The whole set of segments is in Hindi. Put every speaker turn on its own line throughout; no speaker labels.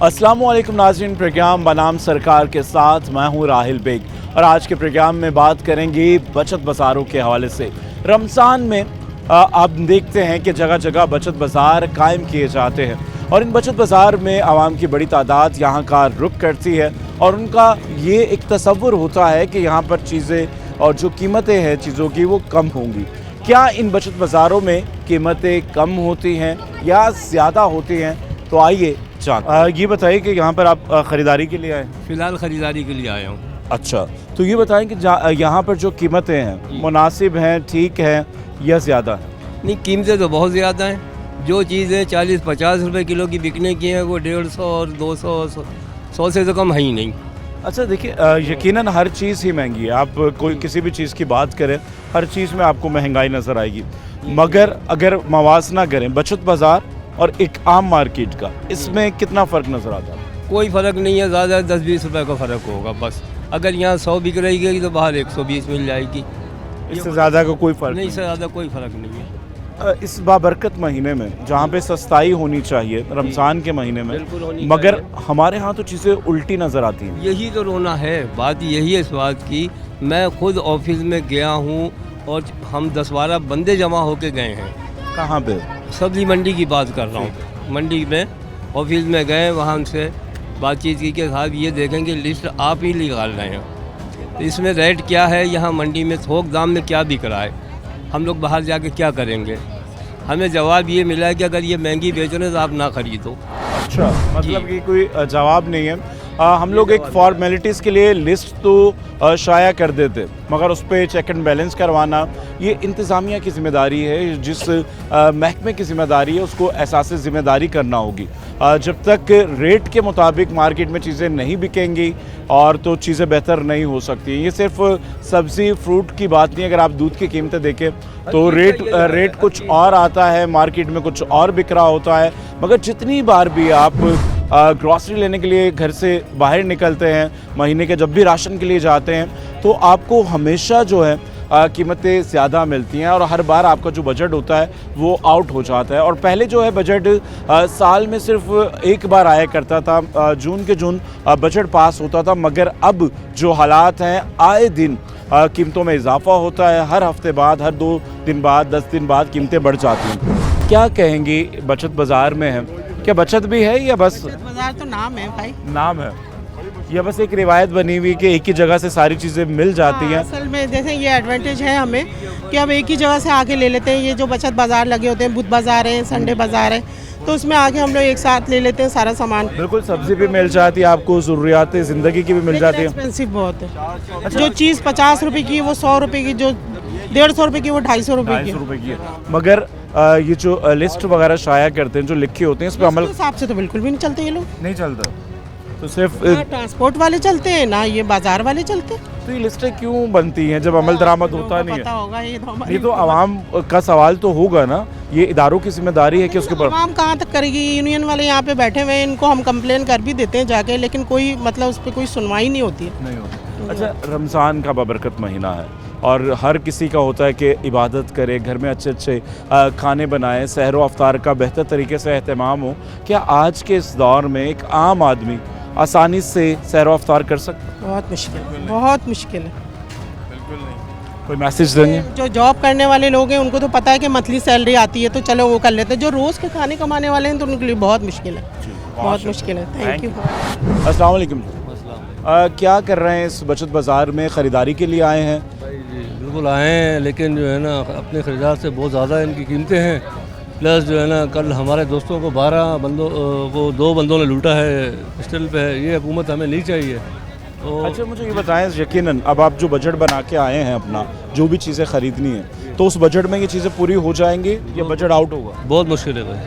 अस्सलामुअलैकुम नाज़रीन, प्रोग्राम बनाम सरकार के साथ मैं हूं राहिल बेग और आज के प्रोग्राम में बात करेंगे बचत बाज़ारों के हवाले से। रमज़ान में आप देखते हैं कि जगह जगह बचत बाज़ार कायम किए जाते हैं और इन बचत बाज़ार में आवाम की बड़ी तादाद यहाँ का रुख करती है और उनका ये एक तसव्वुर होता है कि यहाँ पर चीज़ें और जो कीमतें हैं चीज़ों की वो कम होंगी। क्या इन बचत बाज़ारों में कीमतें कम होती हैं या ज़्यादा होती हैं? तो आइए ये बताइए कि यहाँ पर आप ख़रीदारी के लिए आए?
फ़िलहाल ख़रीदारी के लिए आया हूँ।
अच्छा, तो ये बताएं कि यहाँ पर जो कीमतें हैं मुनासिब हैं, ठीक हैं या ज़्यादा हैं?
नहीं, कीमतें तो बहुत ज़्यादा हैं। जो चीज़ें 40-50 रुपए किलो की बिकने की हैं वो 150 और 200 100 से तो कम है ही नहीं।
अच्छा देखिए, यकीनन हर चीज़ ही महंगी है। आप कोई किसी भी चीज़ की बात करें, हर चीज़ में आपको महंगाई नज़र आएगी। मगर अगर मवाजना करें बचत बाज़ार और एक आम मार्केट का, इसमें कितना फ़र्क नज़र आता है?
कोई फ़र्क नहीं है, ज़्यादा 10-20 रुपए का फ़र्क होगा बस। अगर यहाँ 100 बिक रही है तो बाहर 120 मिल जाएगी।
इससे ज़्यादा का कोई फ़र्क
नहीं, इससे ज़्यादा कोई फ़र्क नहीं है।
इस बाबरकत महीने में जहाँ पे सस्ताई होनी चाहिए रमज़ान के महीने में,
बिल्कुल होनी
मगर
चाहिए।
हमारे यहाँ तो चीज़ें उल्टी नज़र आती हैं।
यही तो रोना है, बात यही है इस बात की। मैं खुद ऑफिस में गया हूँ और हम 10-12 बंदे जमा होके गए हैं।
कहाँ पे?
सब्जी मंडी की बात कर रहा हूँ। मंडी में ऑफिस में गए, वहाँ उनसे बातचीत की कि साहब ये देखेंगे लिस्ट आप ही निकाल रहे हैं, तो इसमें रेट क्या है, यहाँ मंडी में थोक दाम में क्या बिक रहा है, हम लोग बाहर जाके क्या करेंगे। हमें जवाब ये मिला है कि अगर ये महंगी बेच रहे हैं तो आप ना खरीदो।
अच्छा, मतलब कि कोई जवाब नहीं है। हम लोग एक फॉर्मेलिटीज़ के लिए लिस्ट तो शाया कर देते, मगर उस पर चेक एंड बैलेंस करवाना ये इंतज़ामिया की ज़िम्मेदारी है। जिस महकमे की ज़िम्मेदारी है उसको एहसास ज़िम्मेदारी करना होगी। जब तक रेट के मुताबिक मार्केट में चीज़ें नहीं बिकेंगी और तो चीज़ें बेहतर नहीं हो सकती। ये सिर्फ सब्ज़ी फ्रूट की बात नहीं। अगर आप दूध की कीमतें देखें तो रेट कुछ और आता है, मार्केट में कुछ और बिक रहा होता है। मगर जितनी बार भी आप ग्रॉसरी लेने के लिए घर से बाहर निकलते हैं, महीने के जब भी राशन के लिए जाते हैं, तो आपको हमेशा जो है कीमतें ज़्यादा मिलती हैं और हर बार आपका जो बजट होता है वो आउट हो जाता है। और पहले जो है बजट साल में सिर्फ एक बार आया करता था, जून के जून बजट पास होता था। मगर अब जो हालात हैं, आए दिन कीमतों में इजाफा होता है। हर हफ्ते बाद, हर 2 दिन बाद, 10 दिन बाद कीमतें बढ़ जाती हैं। क्या कहेंगी बचत बाज़ार में है? क्या बचत भी है या बस
बचत बाजार तो नाम है भाई,
नाम है, या बस एक रिवायत बनी हुई कि एक ही जगह से सारी चीज़ें मिल जाती हैं?
असल में जैसे ये एडवांटेज है हमें कि अब एक ही जगह से आके ले लेते हैं। ये जो बचत बाजार लगे होते हैं, बुध बाजार है, संडे बाजार है, तो उसमें आके हम लोग एक साथ ले लेते हैं सारा सामान।
बिल्कुल, सब्जी भी मिल जाती है आपको, ज़रूरियात ज़िंदगी की भी मिल जाती है।
एक्सपेंसिव बहुत है। जो चीज़ 50 रुपए की वो 100 रुपए की, जो 150 रुपए की वो 250 रुपए की।
250 रुपए की है। मगर ये जो लिस्ट वगैरह शाया करते हैं, जो लिखे होते हैं, इस पर अमल
उसके हिसाब से तो बिल्कुल भी नहीं चलते ये लोग।
नहीं चलता। तो सिर्फ
ना ट्रांसपोर्ट वाले चलते हैं, ना ये बाजार वाले चलते।
तो ये लिस्टें क्यों बनती हैं जब अमल दरामद होता नहीं
पता
है?
होगा
ये तो आवाम का सवाल तो होगा ना, ये इदारों की जिम्मेदारी है कि उसके ऊपर।
आवाम कहाँ तक करेगी? यूनियन वाले यहाँ पे बैठे हुए हैं, इनको हम कंप्लेन कर भी देते हैं जाके, लेकिन कोई मतलब उस पर कोई सुनवाई नहीं होती है।
नहीं होती। अच्छा, रमज़ान का बाबरकत महीना है और हर किसी का होता है कि इबादत करे, घर में अच्छे अच्छे खाने बनाए, सहर व अफ्तार का बेहतर तरीके से एहतमाम हो। क्या आज के इस दौर में एक आम आदमी आसानी से सहर व अफ्तार कर सकता है?
बहुत मुश्किल है, बहुत मुश्किल है।
बिल्कुल नहीं। कोई मैसेज देंगे?
जो जॉब करने वाले लोग हैं उनको तो पता है कि मंथली सैलरी आती है तो चलो वो कर लेते हैं। जो रोज़ के खाने कमाने वाले हैं तो उनके लिए बहुत मुश्किल है, बहुत मुश्किल है। Thank you.
अस्सलाम वालेकुम। क्या कर रहे हैं इस बचत बाज़ार में? ख़रीदारी के लिए आए हैं?
बिल्कुल आए हैं, लेकिन जो है ना अपने ख़रीदार से बहुत ज़्यादा इनकी कीमतें हैं। प्लस जो है ना कल हमारे दोस्तों को 12 बंदों को 2 बंदों ने लूटा है, पिस्टल पे है। ये हुकूमत हमें नहीं चाहिए। तो
अच्छा, मुझे ये बताएं, यकीनन अब आप जो बजट बना के आए हैं अपना, जो भी चीज़ें ख़रीदनी है, तो उस बजट में ये चीज़ें पूरी हो जाएंगी या बजट आउट होगा?
बहुत मुश्किल है भाई,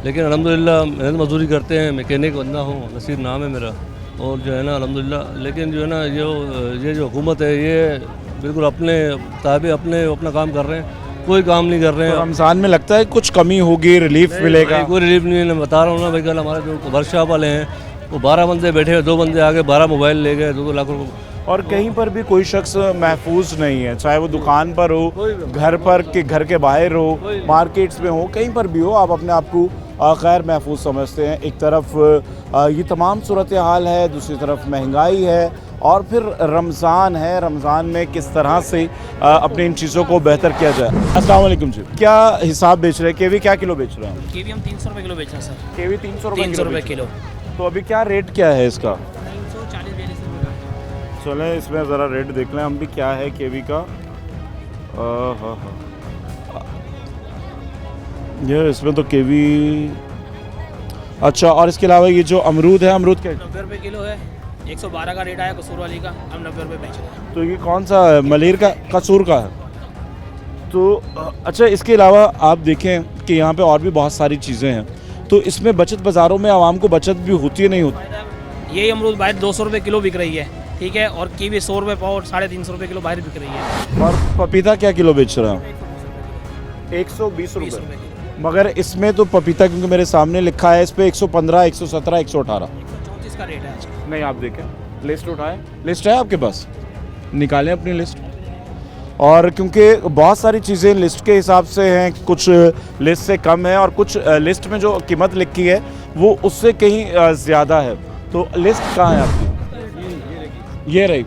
लेकिन अल्हम्दुलिल्लाह मेहनत मजदूरी करते हैं। मैकेनिक बंदा हूँ, नसीर नाम है मेरा, और जो है ना अल्हम्दुलिल्लाह। लेकिन जो है ना ये जो हुकूमत है ये बिल्कुल अपने ताबे अपना काम कर रहे हैं, कोई काम नहीं कर रहे हैं।
तो रमज़ान में लगता है कुछ कमी होगी, रिलीफ मिलेगा?
कोई रिलीफ नहीं है। मैं बता रहा हूँ ना भाई, कल हमारे जो वर्कशॉप वाले हैं वो 12 बंदे बैठे हैं, 2 बंदे आगे 12 मोबाइल ले गए, 2-2 लाख रुपये।
और कहीं पर भी कोई शख्स महफूज नहीं है, चाहे वो दुकान पर हो, घर पर कि घर के बाहर हो, मार्केट्स में हो, कहीं पर भी हो, आप अपने आप को गैर महफूज समझते हैं। एक तरफ ये तमाम सूरत हाल है। दूसरी तरफ महंगाई है और फिर रमज़ान है। रमज़ान में किस तरह से अपने इन चीज़ों को बेहतर किया जाए। अस्सलाम वालेकुम जी, क्या हिसाब बेच रहे हैं? केवी क्या किलो बेच रहे हैं?
केवी हम 300 रुपये किलो बेच रहे हैं सर।
केवी 300
रुपये किलो।
तो अभी क्या रेट क्या है इसका?
340 रुपये।
चलें इसमें ज़रा रेट देख लें हम भी, क्या है केवी का। हाँ, ये इसमें तो केवी। अच्छा, और इसके अलावा ये जो अमरूद है, अमरूद क्या?
90 रुपये किलो है। 112 का रेट आया कसूर वाली का, हम 90 रुपये बेच रहे हैं।
तो ये कौन सा है? मलेर का, कसूर का है। तो अच्छा, इसके अलावा आप देखें कि यहाँ पे और भी बहुत सारी चीज़ें हैं। तो इसमें बचत बाज़ारों में आवाम को बचत भी होती है नहीं होती?
ये अमरूद बाहर 200 रुपये किलो बिक रही है, ठीक है, और कीवी 100 रुपये पाव और 350 रुपये किलो बाहर बिक रही है।
और पपीता क्या किलो बेच रहे हैं? 120 रुपये। मगर इसमें तो पपीता, क्योंकि मेरे सामने लिखा है इस पर 115, 117, 118।
134 का रेट है आज।
नहीं, आप देखें, लिस्ट उठाएं। लिस्ट है आपके पास? निकालें अपनी लिस्ट। और क्योंकि बहुत सारी चीज़ें लिस्ट के हिसाब से हैं, कुछ लिस्ट से कम है और कुछ लिस्ट में जो कीमत लिखी है वो उससे कहीं ज़्यादा है। तो लिस्ट कहाँ है आपकी? ये रही।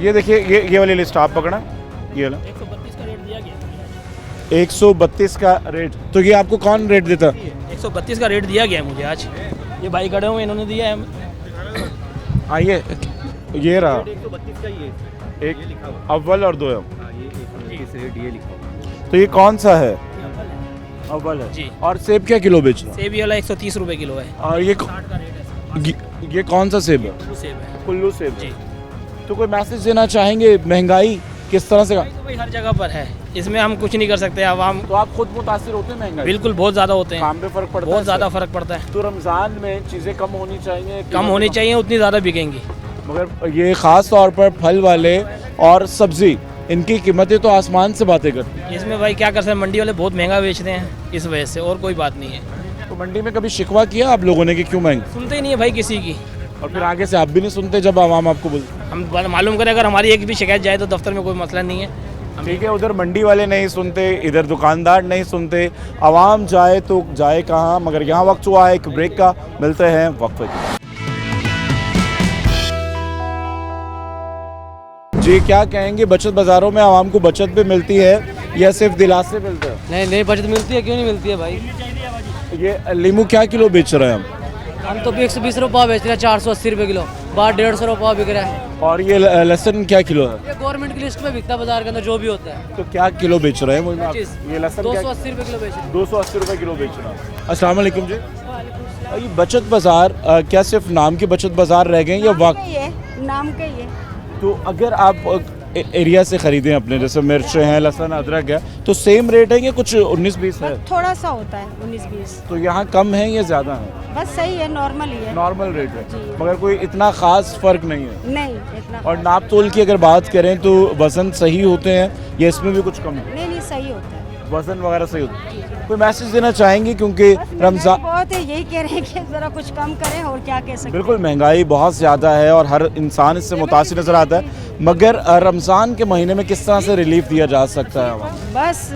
ये देखिए, ये वाली लिस्ट आप पकड़ा, ये वाला
132 का रेट दिया गया।
132 का रेट। तो ये आपको कौन रेट देता?
132 का रेट दिया गया है मुझे आज। ये भाई खड़े हुए, इन्होंने दिया है।
आइए, ये रहा
132 का ही है।
एक अव्वल और दो।
ये लिखा।
तो ये कौन सा है? अव्वल है
जी।
और सेब क्या किलो बेच रहा है?
सेब ये वाला 130 रुपये किलो है।
और ये
60 का रेट है।
ये कौन सा सेब है?
कुल्लू सेब है।
कुल्लू सेब।
जी।
तो कोई मैसेज देना चाहेंगे? महंगाई किस तरह से?
तो भाई हर जगह पर है, इसमें हम कुछ नहीं कर सकते। आवाम
तो आप खुद मुतासिर होते हैं महंगाई?
बिल्कुल बहुत ज़्यादा होते हैं,
काम पे फर्क पड़ता है?
बहुत ज़्यादा
इससे?
फ़र्क पड़ता है।
तो रमज़ान में चीज़ें कम होनी चाहिए?
कम होनी चाहिए, उतनी ज़्यादा बिकेंगी।
मगर ये ख़ास तौर पर फल वाले और सब्ज़ी, इनकी कीमतें तो आसमान से बातें करती हैं।
इसमें भाई क्या कर सकते हैं, मंडी वाले बहुत महंगा बेचते हैं इस वजह से, और कोई बात नहीं है।
तो मंडी में कभी शिकवा किया आप लोगों ने कि क्यों महंगी?
सुनते ही नहीं है भाई किसी की।
और फिर आगे से आप भी नहीं सुनते जब आवाम आपको बोलते?
हम मालूम करें, अगर हमारी एक भी शिकायत जाए तो दफ्तर में कोई मसला नहीं है।
ठीक है, उधर मंडी वाले नहीं सुनते, इधर दुकानदार नहीं सुनते, आवाम जाए तो जाए कहाँ। मगर यहाँ वक्त हुआ है एक ब्रेक का, मिलते हैं वक्फे के। जी, क्या कहेंगे, बचत बाज़ारों में आवाम को बचत भी मिलती है या सिर्फ दिलासे मिलते हैं?
नहीं, बचत मिलती है, क्यों नहीं मिलती है भाई।
ये लीमू क्या किलो बेच रहे हैं
हम तो भी 120 रुपये बेच रहे हैं, 480 रुपये किलो। बाहर 150 रुपये बिक रहा है।
और ये लहसुन क्या किलो है?
ये गवर्नमेंट की लिस्ट में बिकता है बाजार के अंदर जो भी होता है।
तो क्या किलो बेच रहे हैं? वही मैं
25।
ये लहसुन क्या?
280 रुपये किलो बेच रहे हैं।
280 रुपये किलो बेच रहा हूँ। अस्सलाम वालेकुम जी। ये बचत बाज़ार क्या सिर्फ नाम की बचत बाज़ार रह गए या वाकई?
नाम का ही है।
तो अगर आप एरिया से ख़रीदें अपने, जैसे मिर्च हैं, लहसुन, अदरक है, तो सेम रेट है या कुछ 19-20 है?
थोड़ा सा होता है 19-20।
तो यहाँ कम है या ज़्यादा है?
बस सही है, नॉर्मल ही है।
नॉर्मल रेट है, मगर कोई इतना ख़ास फ़र्क नहीं है।
नहीं इतना।
और नाप तोल की अगर बात करें तो वज़न सही होते हैं या इसमें भी कुछ कम है?
नहीं सही होता है,
वज़न वगैरह सही होता है। कोई मैसेज देना चाहेंगे, क्योंकि रमज़ान
बहुत है, यही कह रहे हैं कि ज़रा कुछ कम करें, और क्या कह सकते हैं।
बिल्कुल, महंगाई बहुत ज़्यादा है और हर इंसान इससे मुतासिर नज़र आता है। मगर रमज़ान के महीने में किस तरह से रिलीफ दिया जा सकता है?
बस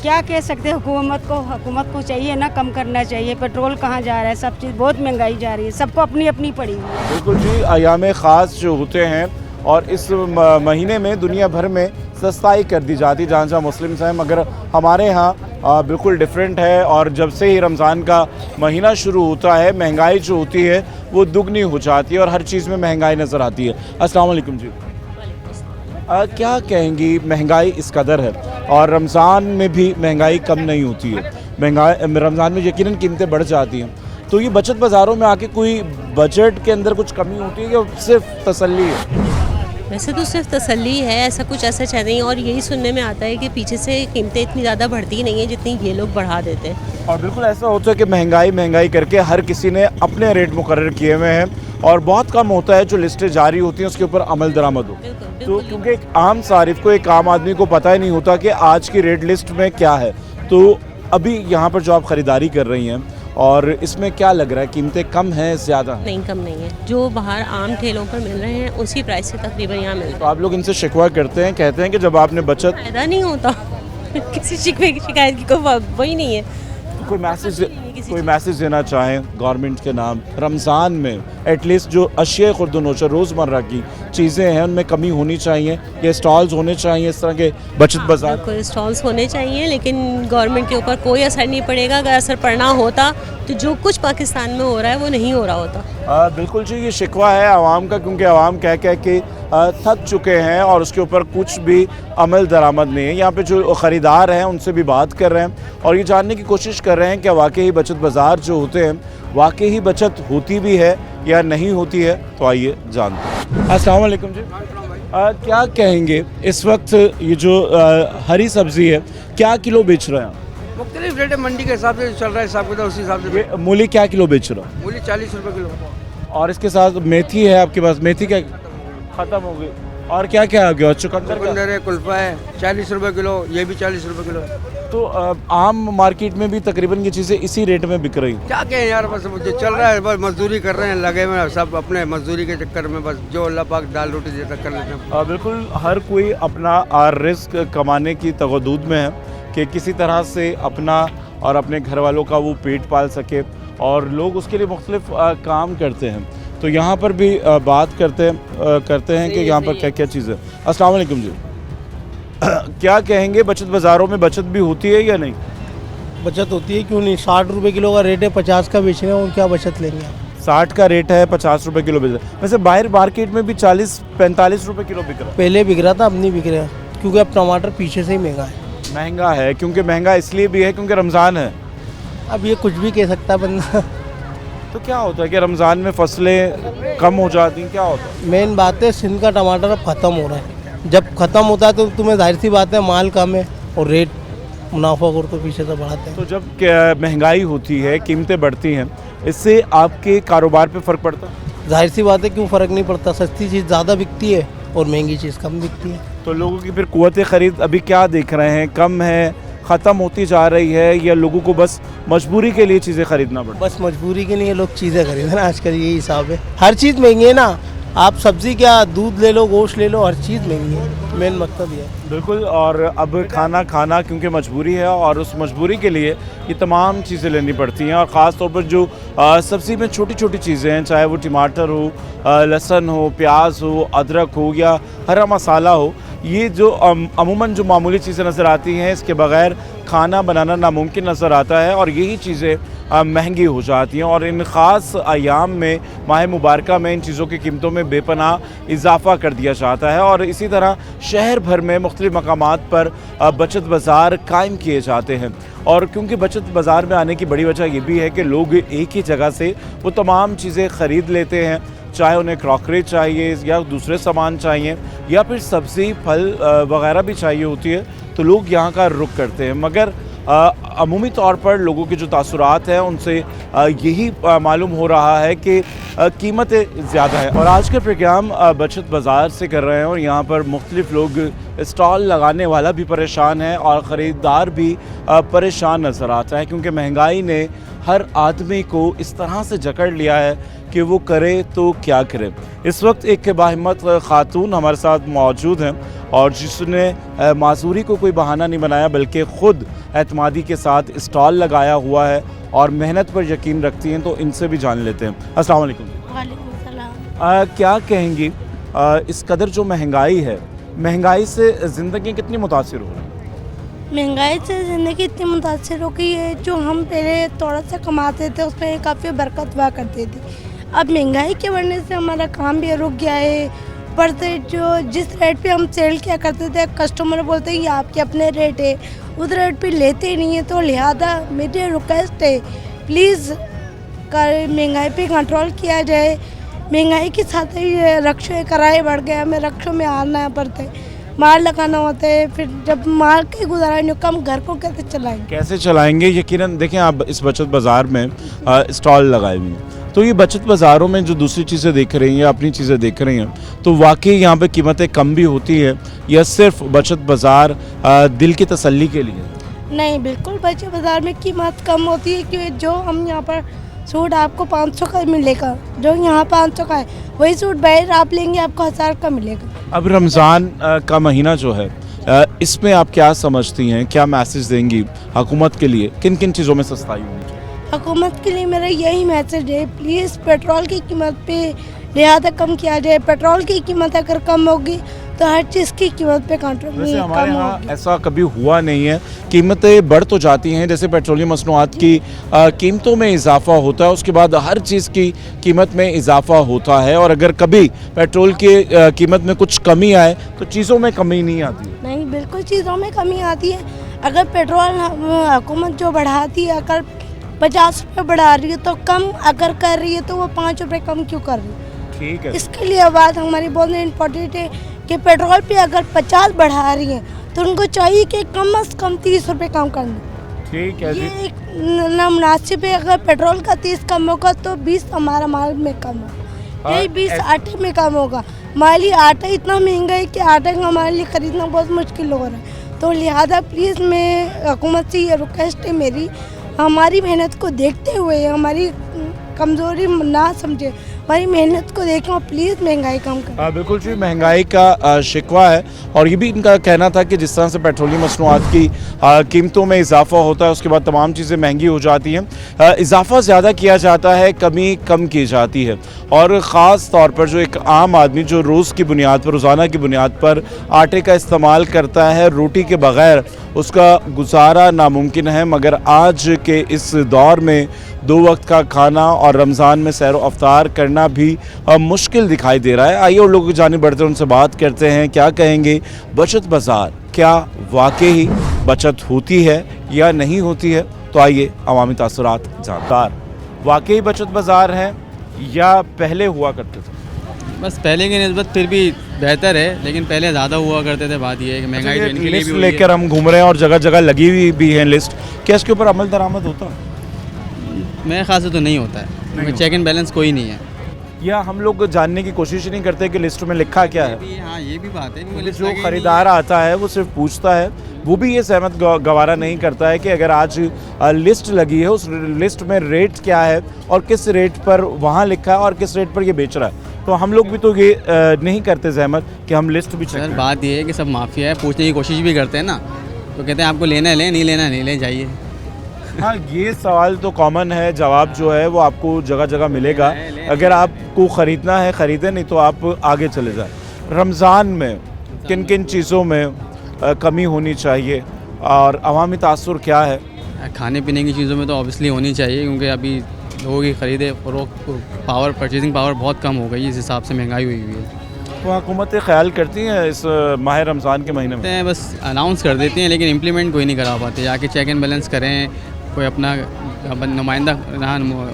क्या कह सकते हैं, हुकूमत को चाहिए ना, कम करना चाहिए। पेट्रोल कहाँ जा रहा है, सब चीज़ बहुत महंगाई जा रही है, सबको अपनी अपनी पड़ी हुई है।
बिल्कुल जी, अयाम ख़ास जो होते हैं और इस महीने में दुनिया भर में सस्ताई कर दी जाती, जहाँ जहाँ मुस्लिम्स हैं, मगर हमारे यहाँ बिल्कुल डिफरेंट है। और जब से ही रमज़ान का महीना शुरू होता है, महंगाई जो होती है वो दुगनी हो जाती है और हर चीज़ में महंगाई नज़र आती है। अस्सलाम वालेकुम जी। क्या कहेंगी, महंगाई इस कदर है और रमज़ान में भी महंगाई कम नहीं होती है। महंगाई रमज़ान में यकीनन कीमतें बढ़ जाती हैं। तो ये बचत बाज़ारों में आके कोई बजट के अंदर कुछ कमी होती है या सिर्फ तसल्ली है?
वैसे तो सिर्फ तसल्ली है, ऐसा कुछ ऐसा चाह नहीं। और यही सुनने में आता है कि पीछे से कीमतें इतनी ज़्यादा बढ़ती नहीं है जितनी ये लोग बढ़ा देते हैं।
और बिल्कुल ऐसा होता है कि महंगाई करके हर किसी ने अपने रेट मुकर्रर किए हुए हैं और बहुत कम होता है जो लिस्टें जारी होती हैं उसके ऊपर अमल दरामद हो। तो क्योंकि एक आम सारिफ को, एक आम आदमी को पता ही नहीं होता कि आज की रेट लिस्ट में क्या है। तो अभी यहाँ पर जो आप ख़रीदारी कर रही हैं, और इसमें क्या लग रहा है, कीमतें कम हैं, ज़्यादा?
नहीं, कम नहीं है। जो बाहर आम ठेलों पर मिल रहे हैं उसी प्राइस से तकरीबन यहाँ मिल रहा है।
तो आप लोग इनसे शिकवा करते हैं, कहते हैं कि जब आपने बचत,
फ़ायदा नहीं होता किसी शिकवे की शिकायत की कोई वही नहीं है।
कोई मैसेज कोई मैसेज देना चाहें गवर्नमेंट के नाम रमज़ान में एटलीस्ट जो अशिया खुर्दनोश रोज़मर्रा की चीज़ें हैं उनमें कमी होनी चाहिए, ये स्टॉल्स होने चाहिए इस तरह के बचत बाज़ार?
बिल्कुल स्टॉल्स होने चाहिए, लेकिन गवर्नमेंट के ऊपर कोई असर नहीं पड़ेगा। अगर असर पड़ना होता तो जो कुछ पाकिस्तान में हो रहा है वो नहीं हो रहा होता।
बिल्कुल जी, ये शिकवा है आवाम का, क्योंकि आवाम कह कह के थक चुके हैं और उसके ऊपर कुछ भी अमल दरामद नहीं है। यहाँ पे जो ख़रीदार हैं उनसे भी बात कर रहे हैं और ये जानने की कोशिश कर रहे हैं कि वाकई बचत बाज़ार जो होते हैं वाकई ही बचत होती भी है या नहीं होती है। तो आइए जानते हैं। अस्सलाम वालेकुम जी, क्या कहेंगे इस वक्त ये जो हरी सब्ज़ी है क्या किलो बेच रहे हैं?
मुख्तलिफ रेट है, मंडी के हिसाब से चल रहा है हिसाब किताब, उसी हिसाब से।
ये मूली क्या किलो बेच रहे हो?
मूली 40 रुपये किलो।
और इसके साथ मेथी है आपके पास, मेथी क्या ख़त्म हो गई? और क्या क्या आ गया? चुकंदर
है, कुल्फा है 40 रुपये किलो, ये भी 40 रुपये किलो।
तो आम मार्केट में भी तकरीबन ये चीज़ें इसी रेट में बिक रही?
क्या कहें यार, बस मुझे चल रहा है, बस मजदूरी कर रहे हैं, लगे हुए हैं सब अपने मजदूरी के चक्कर में, बस जो अल्लाह पाक दाल रोटी देता कर लेते हैं।
बिल्कुल, हर कोई अपना रिस्क कमाने की तगदूद में है कि किसी तरह से अपना और अपने घर वालों का वो पेट पाल सके और लोग उसके लिए मुख्तलिफ काम करते हैं। तो यहाँ पर भी बात करते हैं कि यहाँ पर क्या क्या चीज़ें। अस्सलाम वालेकुम जी, क्या कहेंगे बचत बाज़ारों में बचत भी होती है या नहीं?
बचत होती है, क्यों नहीं। 60 रुपये किलो का रेट है, 50 का बेच रहे हैं और क्या बचत लेंगे?
60 का रेट है, 50 रुपये किलो बिक रहा है। वैसे बाहर मार्केट में भी 40-45 रुपये किलो बिक रहा है।
पहले बिक रहा था, अब नहीं बिक रहा, क्योंकि अब टमाटर पीछे से ही महंगा है।
महंगा है क्योंकि महंगा इसलिए भी है क्योंकि रमज़ान है।
अब ये कुछ भी कह सकता है बंदा।
तो क्या होता है कि रमज़ान में फसलें कम हो जाती हैं, क्या होता है?
मेन बात है सिंध का टमाटर अब ख़त्म हो रहा है। जब ख़त्म होता है तो तुम्हें जाहिर सी बात है माल कम है और रेट मुनाफाखोर तो पीछे से बढ़ाते हैं।
तो जब महंगाई होती है, कीमतें बढ़ती हैं, इससे आपके कारोबार पे फ़र्क पड़ता है?
जाहिर सी बात है, क्यों फ़र्क नहीं पड़ता। सस्ती चीज़ ज़्यादा बिकती है और महंगी चीज़ कम बिकती है।
तो लोगों की फिर कुव्वत ख़रीद अभी क्या देख रहे हैं, कम है, ख़त्म होती जा रही है, या लोगों को बस मजबूरी के लिए चीज़ें ख़रीदना पड़ता है?
बस मजबूरी के लिए लोग चीज़ें खरीदें ना, आजकल यही हिसाब है। हर चीज़ महंगी है ना, आप सब्ज़ी क्या दूध ले लो, गोश्त ले लो, हर चीज़ महंगी है। मेन मकसद ये है।
बिल्कुल, और अब खाना क्योंकि मजबूरी है और उस मजबूरी के लिए ये तमाम चीज़ें लेनी पड़ती हैं। और ख़ास तौर पर जो सब्ज़ी में छोटी छोटी चीज़ें हैं, चाहे वो टमाटर हो, लहसुन हो, प्याज हो, अदरक हो या हरा मसाला हो, ये जो अमूमन जो मामूली चीज़ें नज़र आती हैं, इसके बग़ैर खाना बनाना नामुमकिन नज़र आता है और यही चीज़ें महंगी हो जाती हैं। और इन ख़ास अयाम में, माह मुबारक में, इन चीज़ों की कीमतों में बेपनाह इजाफ़ा कर दिया जाता है। और इसी तरह शहर भर में मुख्तलिफ़ मकामात पर बचत बाज़ार कायम किए जाते हैं। और क्योंकि बचत बाज़ार में आने की बड़ी वजह ये भी है कि लोग एक ही जगह से वो तमाम चीज़ें ख़रीद लेते हैं, चाहे उन्हें क्रॉकरी चाहिए या दूसरे सामान चाहिए या फिर सब्ज़ी फल वगैरह भी चाहिए होती है, तो लोग यहाँ का रुख करते हैं। मगर अमूमी तौर पर लोगों के जो तासुरात हैं उनसे यही मालूम हो रहा है कि कीमतें ज़्यादा हैं। और आज का प्रोग्राम बचत बाज़ार से कर रहे हैं और यहाँ पर मुख्तलिफ़ लोग, स्टॉल लगाने वाला भी परेशान है और ख़रीदार भी परेशान नज़र आता है, क्योंकि महंगाई ने हर आदमी को इस तरह से जकड़ लिया है कि वो करे तो क्या करे। इस वक्त एक बाहिम्मत खातून हमारे साथ मौजूद हैं और जिसने माजूरी को कोई बहाना नहीं बनाया बल्कि ख़ुद एतमादी के साथ स्टॉल लगाया हुआ है और मेहनत पर यकीन रखती हैं। तो इनसे भी जान लेते हैं। अस्सलाम वालेकुम।
वालेकुम सलाम।
क्या कहेंगी इस कदर जो महंगाई है, महंगाई से ज़िंदगी कितनी मुतासिर हो रही है?
महंगाई से ज़िंदगी इतनी मुतासिर हो गई है, जो हम पहले थोड़ा सा कमाते थे उसमें काफ़ी बरकत हुआ करती थी। अब महंगाई के बढ़ने से हमारा काम भी रुक गया है। पर जो जिस रेट पे हम सेल किया करते थे, कस्टमर बोलते हैं ये आपके अपने रेट है, उस रेट पे लेते ही नहीं है। तो लिहाजा मेरी रिक्वेस्ट है, प्लीज़ महंगाई पे कंट्रोल किया जाए। महंगाई के साथ ही रक्षे किराए बढ़ गए, हमें रक्षों में आना पड़ता है, माल लगाना होता है, फिर जब माल के गुजारा नहीं कम घर को कैसे चलाएंगे?
कैसे चलाएंगे? यकीनन देखें, आप इस बचत बाज़ार में स्टॉल लगाए हुए हैं, तो ये बचत बाज़ारों में जो दूसरी चीज़ें देख रही हैं या अपनी चीज़ें देख रही हैं, तो वाकई यहाँ पे कीमतें कम भी होती हैं या सिर्फ बचत बाज़ार दिल की तसल्ली के लिए?
नहीं, बिल्कुल बचत बाज़ार में कीमत कम होती है, कि जो हम यहाँ पर सूट आपको 500 का मिलेगा, जो यहाँ 500 का है, वही सूट बाहर आप लेंगे आपको 1000 का मिलेगा।
अब रमज़ान का महीना जो है, इसमें आप क्या समझती हैं, क्या मैसेज देंगी हुकूमत के लिए, किन किन चीज़ों में सस्ताई होनी चाहिए?
हुकूमत के लिए मेरा यही मैसेज है, प्लीज़ पेट्रोल की कीमत पे लिहाजा कम किया जाए। पेट्रोल की कीमत अगर कम होगी तो हर चीज़ की कीमत पे
वैसे
कंट्रोल
हमारे
कम
यहाँ
होगी।
ऐसा कभी हुआ नहीं है, कीमतें बढ़ तो जाती हैं, जैसे पेट्रोलियम मसनूआत की कीमतों में इजाफा होता है, उसके बाद हर चीज़ की कीमत में इजाफा होता है, और अगर कभी पेट्रोल की कीमत में कुछ कमी आए तो चीज़ों में कमी नहीं आती है।
नहीं, बिल्कुल चीज़ों में कमी आती है। अगर पेट्रोल हुकूमत जो बढ़ाती है, अगर 50 रुपये बढ़ा रही है तो कम अगर कर रही है तो वो 5 रुपये कम क्यों कर रही है?
ठीक है,
इसके लिए बात हमारी बहुत इम्पोर्टेंट है कि पेट्रोल पे अगर 50 बढ़ा रही है तो उनको चाहिए कि कम से कम 30 रुपये कम करना।
ठीक है
ये
जी।
एक नामुनासिब है। अगर पेट्रोल का 30 कम होगा तो 20 हमारा माल में कम होगा, यही 20 आटे में कम होगा। माली आटा इतना महंगा है कि आटा का हमारे लिए ख़रीदना बहुत मुश्किल हो रहा है। तो लिहाजा प्लीज़ मैं हुकूमत से ये रिक्वेस्ट है मेरी, हमारी मेहनत को देखते हुए, हमारी कमज़ोरी ना समझे, हमारी मेहनत को देखें और प्लीज़ महंगाई कम करें।
बिल्कुल जी, महंगाई का शिकवा है, और ये भी इनका कहना था कि जिस तरह से पेट्रोलियम मसनूआत की कीमतों में इजाफा होता है, उसके बाद तमाम चीज़ें महंगी हो जाती हैं। इजाफा ज़्यादा किया जाता है, कमी कम की जाती है, और ख़ास तौर पर जो एक आम आदमी जो रोज़ की बुनियाद पर, रोज़ाना की बुनियाद पर आटे का इस्तेमाल करता है, रोटी के बग़ैर उसका गुजारा नामुमकिन है। मगर आज के इस दौर में 2 वक्त का खाना और रमज़ान में सैर व अफ्तार करना भी मुश्किल दिखाई दे रहा है। आइए और लोगों की जानिब बढ़ते हैं, उनसे बात करते हैं, क्या कहेंगे बचत बाज़ार, क्या वाकई बचत होती है या नहीं होती है? तो आइए अवामी तासुरात जानकार, वाकई बचत बाज़ार है या पहले हुआ करते थे?
बस पहले की निस्बत फिर भी बेहतर है, लेकिन पहले ज़्यादा हुआ करते थे। बात ये है कि महंगाई तो इनके लिए भी
लिस्ट
हुई है।
लेकर हम घूम रहे हैं और जगह जगह लगी हुई भी है लिस्ट, क्या इसके ऊपर अमल दरामद होता है?
मेरे ख्याल से तो नहीं होता है, क्योंकि चेक एंड बैलेंस कोई नहीं है।
या हम लोग जानने की कोशिश ही नहीं करते कि लिस्ट में लिखा क्या है?
हाँ, ये भी बात है,
क्योंकि जो खरीदार आता है वो सिर्फ पूछता है, वो भी ये सहमत गवारा नहीं करता है कि अगर आज लिस्ट लगी है, उस लिस्ट में रेट क्या है और किस रेट पर वहाँ लिखा है और किस रेट पर ये बेच रहा है। तो हम लोग भी तो ये नहीं करते सहमत कि हम लिस्ट भी चेक करें।
बात ये है कि सब माफिया है, पूछने की कोशिश भी करते हैं ना, तो कहते हैं आपको लेना है लें, नहीं लेना नहीं ले जाइए।
हाँ, ये सवाल तो कॉमन है, जवाब जो है वो आपको जगह जगह मिलेगा। अगर आपको ख़रीदना है ख़रीदें, नहीं तो आप आगे चले जाएं। रमज़ान में किन किन चीज़ों में कमी होनी चाहिए और अवामी तासुर क्या है?
खाने पीने की चीज़ों में तो ऑब्वियसली होनी चाहिए, क्योंकि अभी लोगों की ख़रीदे फरोख्त पावर, परचेजिंग पावर बहुत कम हो गई, इस हिसाब से महंगाई हुई है।
तो हुकूमतें ख्याल करती हैं इस माह रमज़ान के महीने में?
बस अनाउंस कर देती हैं, लेकिन इम्प्लीमेंट कोई नहीं करा पाते। जाके चेक एंड बैलेंस करें, कोई अपना नुमाइंदा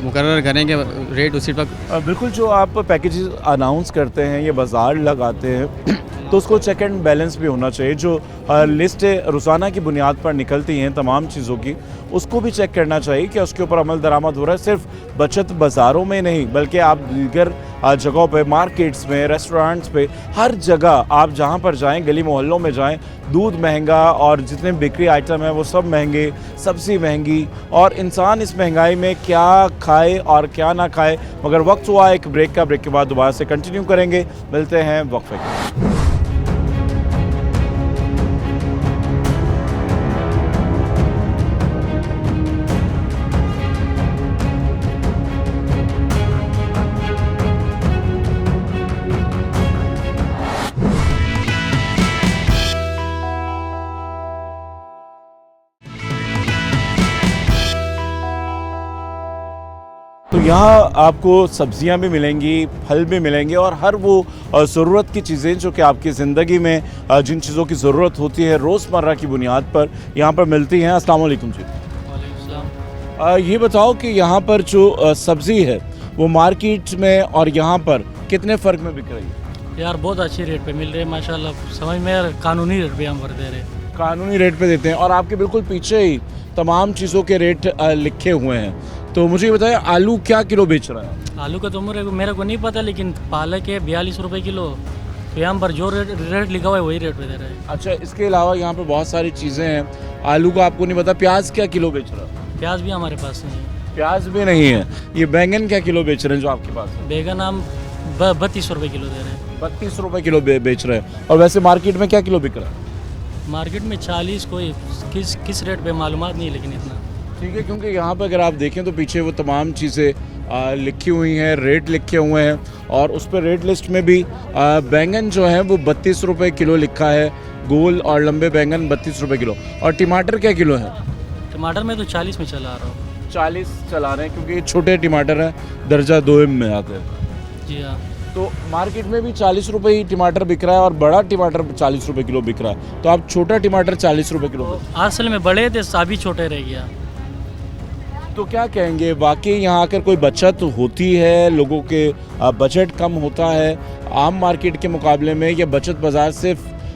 मुकर्रर करें कि रेट उसी वक्त।
बिल्कुल, जो आप पैकेजेस अनाउंस करते हैं, ये बाज़ार लगाते हैं, तो उसको चेक एंड बैलेंस भी होना चाहिए। जो लिस्ट रोज़ाना की बुनियाद पर निकलती हैं तमाम चीज़ों की, उसको भी चेक करना चाहिए कि उसके ऊपर अमल दरामद हो रहा है। सिर्फ बचत बाज़ारों में नहीं, बल्कि आप दीगर जगहों पे, मार्केट्स में, रेस्टोरेंट्स पे, हर जगह आप जहाँ पर जाएं, गली मोहल्लों में जाएं, दूध महंगा और जितने बिक्री आइटम हैं वो सब महंगे, सब्ज़ी महंगी, और इंसान इस महंगाई में क्या खाए और क्या ना खाए। मगर वक्त हुआ एक ब्रेक का, ब्रेक के बाद दोबारा से कंटिन्यू करेंगे। मिलते हैं वक्फे के। तो यहाँ आपको सब्जियाँ भी मिलेंगी, फल भी मिलेंगे, और हर वो ज़रूरत की चीज़ें जो कि आपकी ज़िंदगी में जिन चीज़ों की ज़रूरत होती है रोज़मर्रा की बुनियाद पर यहाँ पर मिलती हैं। अस्सलाम वालेकुम जी। ये बताओ कि यहाँ पर जो सब्ज़ी है वो मार्केट में और यहाँ पर कितने फ़र्क में बिक रही है?
यार बहुत अच्छी रेट पे मिल रही है माशाल्लाह, समझ में यार कानूनी रेट पे हम भर दे रहे हैं।
कानूनी रेट पे देते हैं, और आपके बिल्कुल पीछे ही तमाम चीज़ों के रेट लिखे हुए हैं। तो मुझे ये बताइए, आलू क्या किलो बेच रहा है?
आलू का तो मेरे को नहीं पता, लेकिन पालक है 42 रुपये किलो। तो यहाँ पर जो रेट लिखा हुआ है वही रेट पे दे रहे हैं।
अच्छा, इसके अलावा यहाँ पे बहुत सारी चीज़ें हैं। आलू का आपको नहीं पता, प्याज क्या किलो बेच रहा है?
प्याज भी हमारे पास नहीं है।
प्याज भी नहीं है। ये बैंगन क्या किलो बेच रहे हैं जो आपके पास है?
बैगन हम 32 रुपये किलो दे रहे हैं।
32 रुपये किलो बेच रहे हैं। और वैसे मार्केट में क्या किलो बिक रहा है?
मार्केट में 40, कोई किस रेट पे मालूमात नहीं, लेकिन इतना
ठीक है, क्योंकि यहाँ पर अगर आप देखें तो पीछे वो तमाम चीज़ें लिखी हुई हैं, रेट लिखे हुए हैं और उस पर रेट लिस्ट में भी बैंगन जो है वो 32 रुपये किलो लिखा है, गोल और लंबे बैंगन 32 रुपये किलो। और टमाटर क्या किलो है?
टमाटर में तो 40 में चला रहा हूँ।
40 चला रहे हैं क्योंकि छोटे टमाटर हैं, दर्जा 2 में आते हैं।
जी हाँ।
तो मार्केट में भी 40 रुपये ही टमाटर बिक रहा है और बड़ा टमाटर 40 रुपये किलो बिक रहा है, तो आप छोटा टमाटर 40 रुपये किलो।
असल में बड़े थे, अभी छोटे रह गया।
तो क्या कहेंगे, वाकई यहाँ आकर कोई बचत होती है, लोगों के बजट कम होता है आम मार्केट के मुकाबले में, या बचत बाज़ार से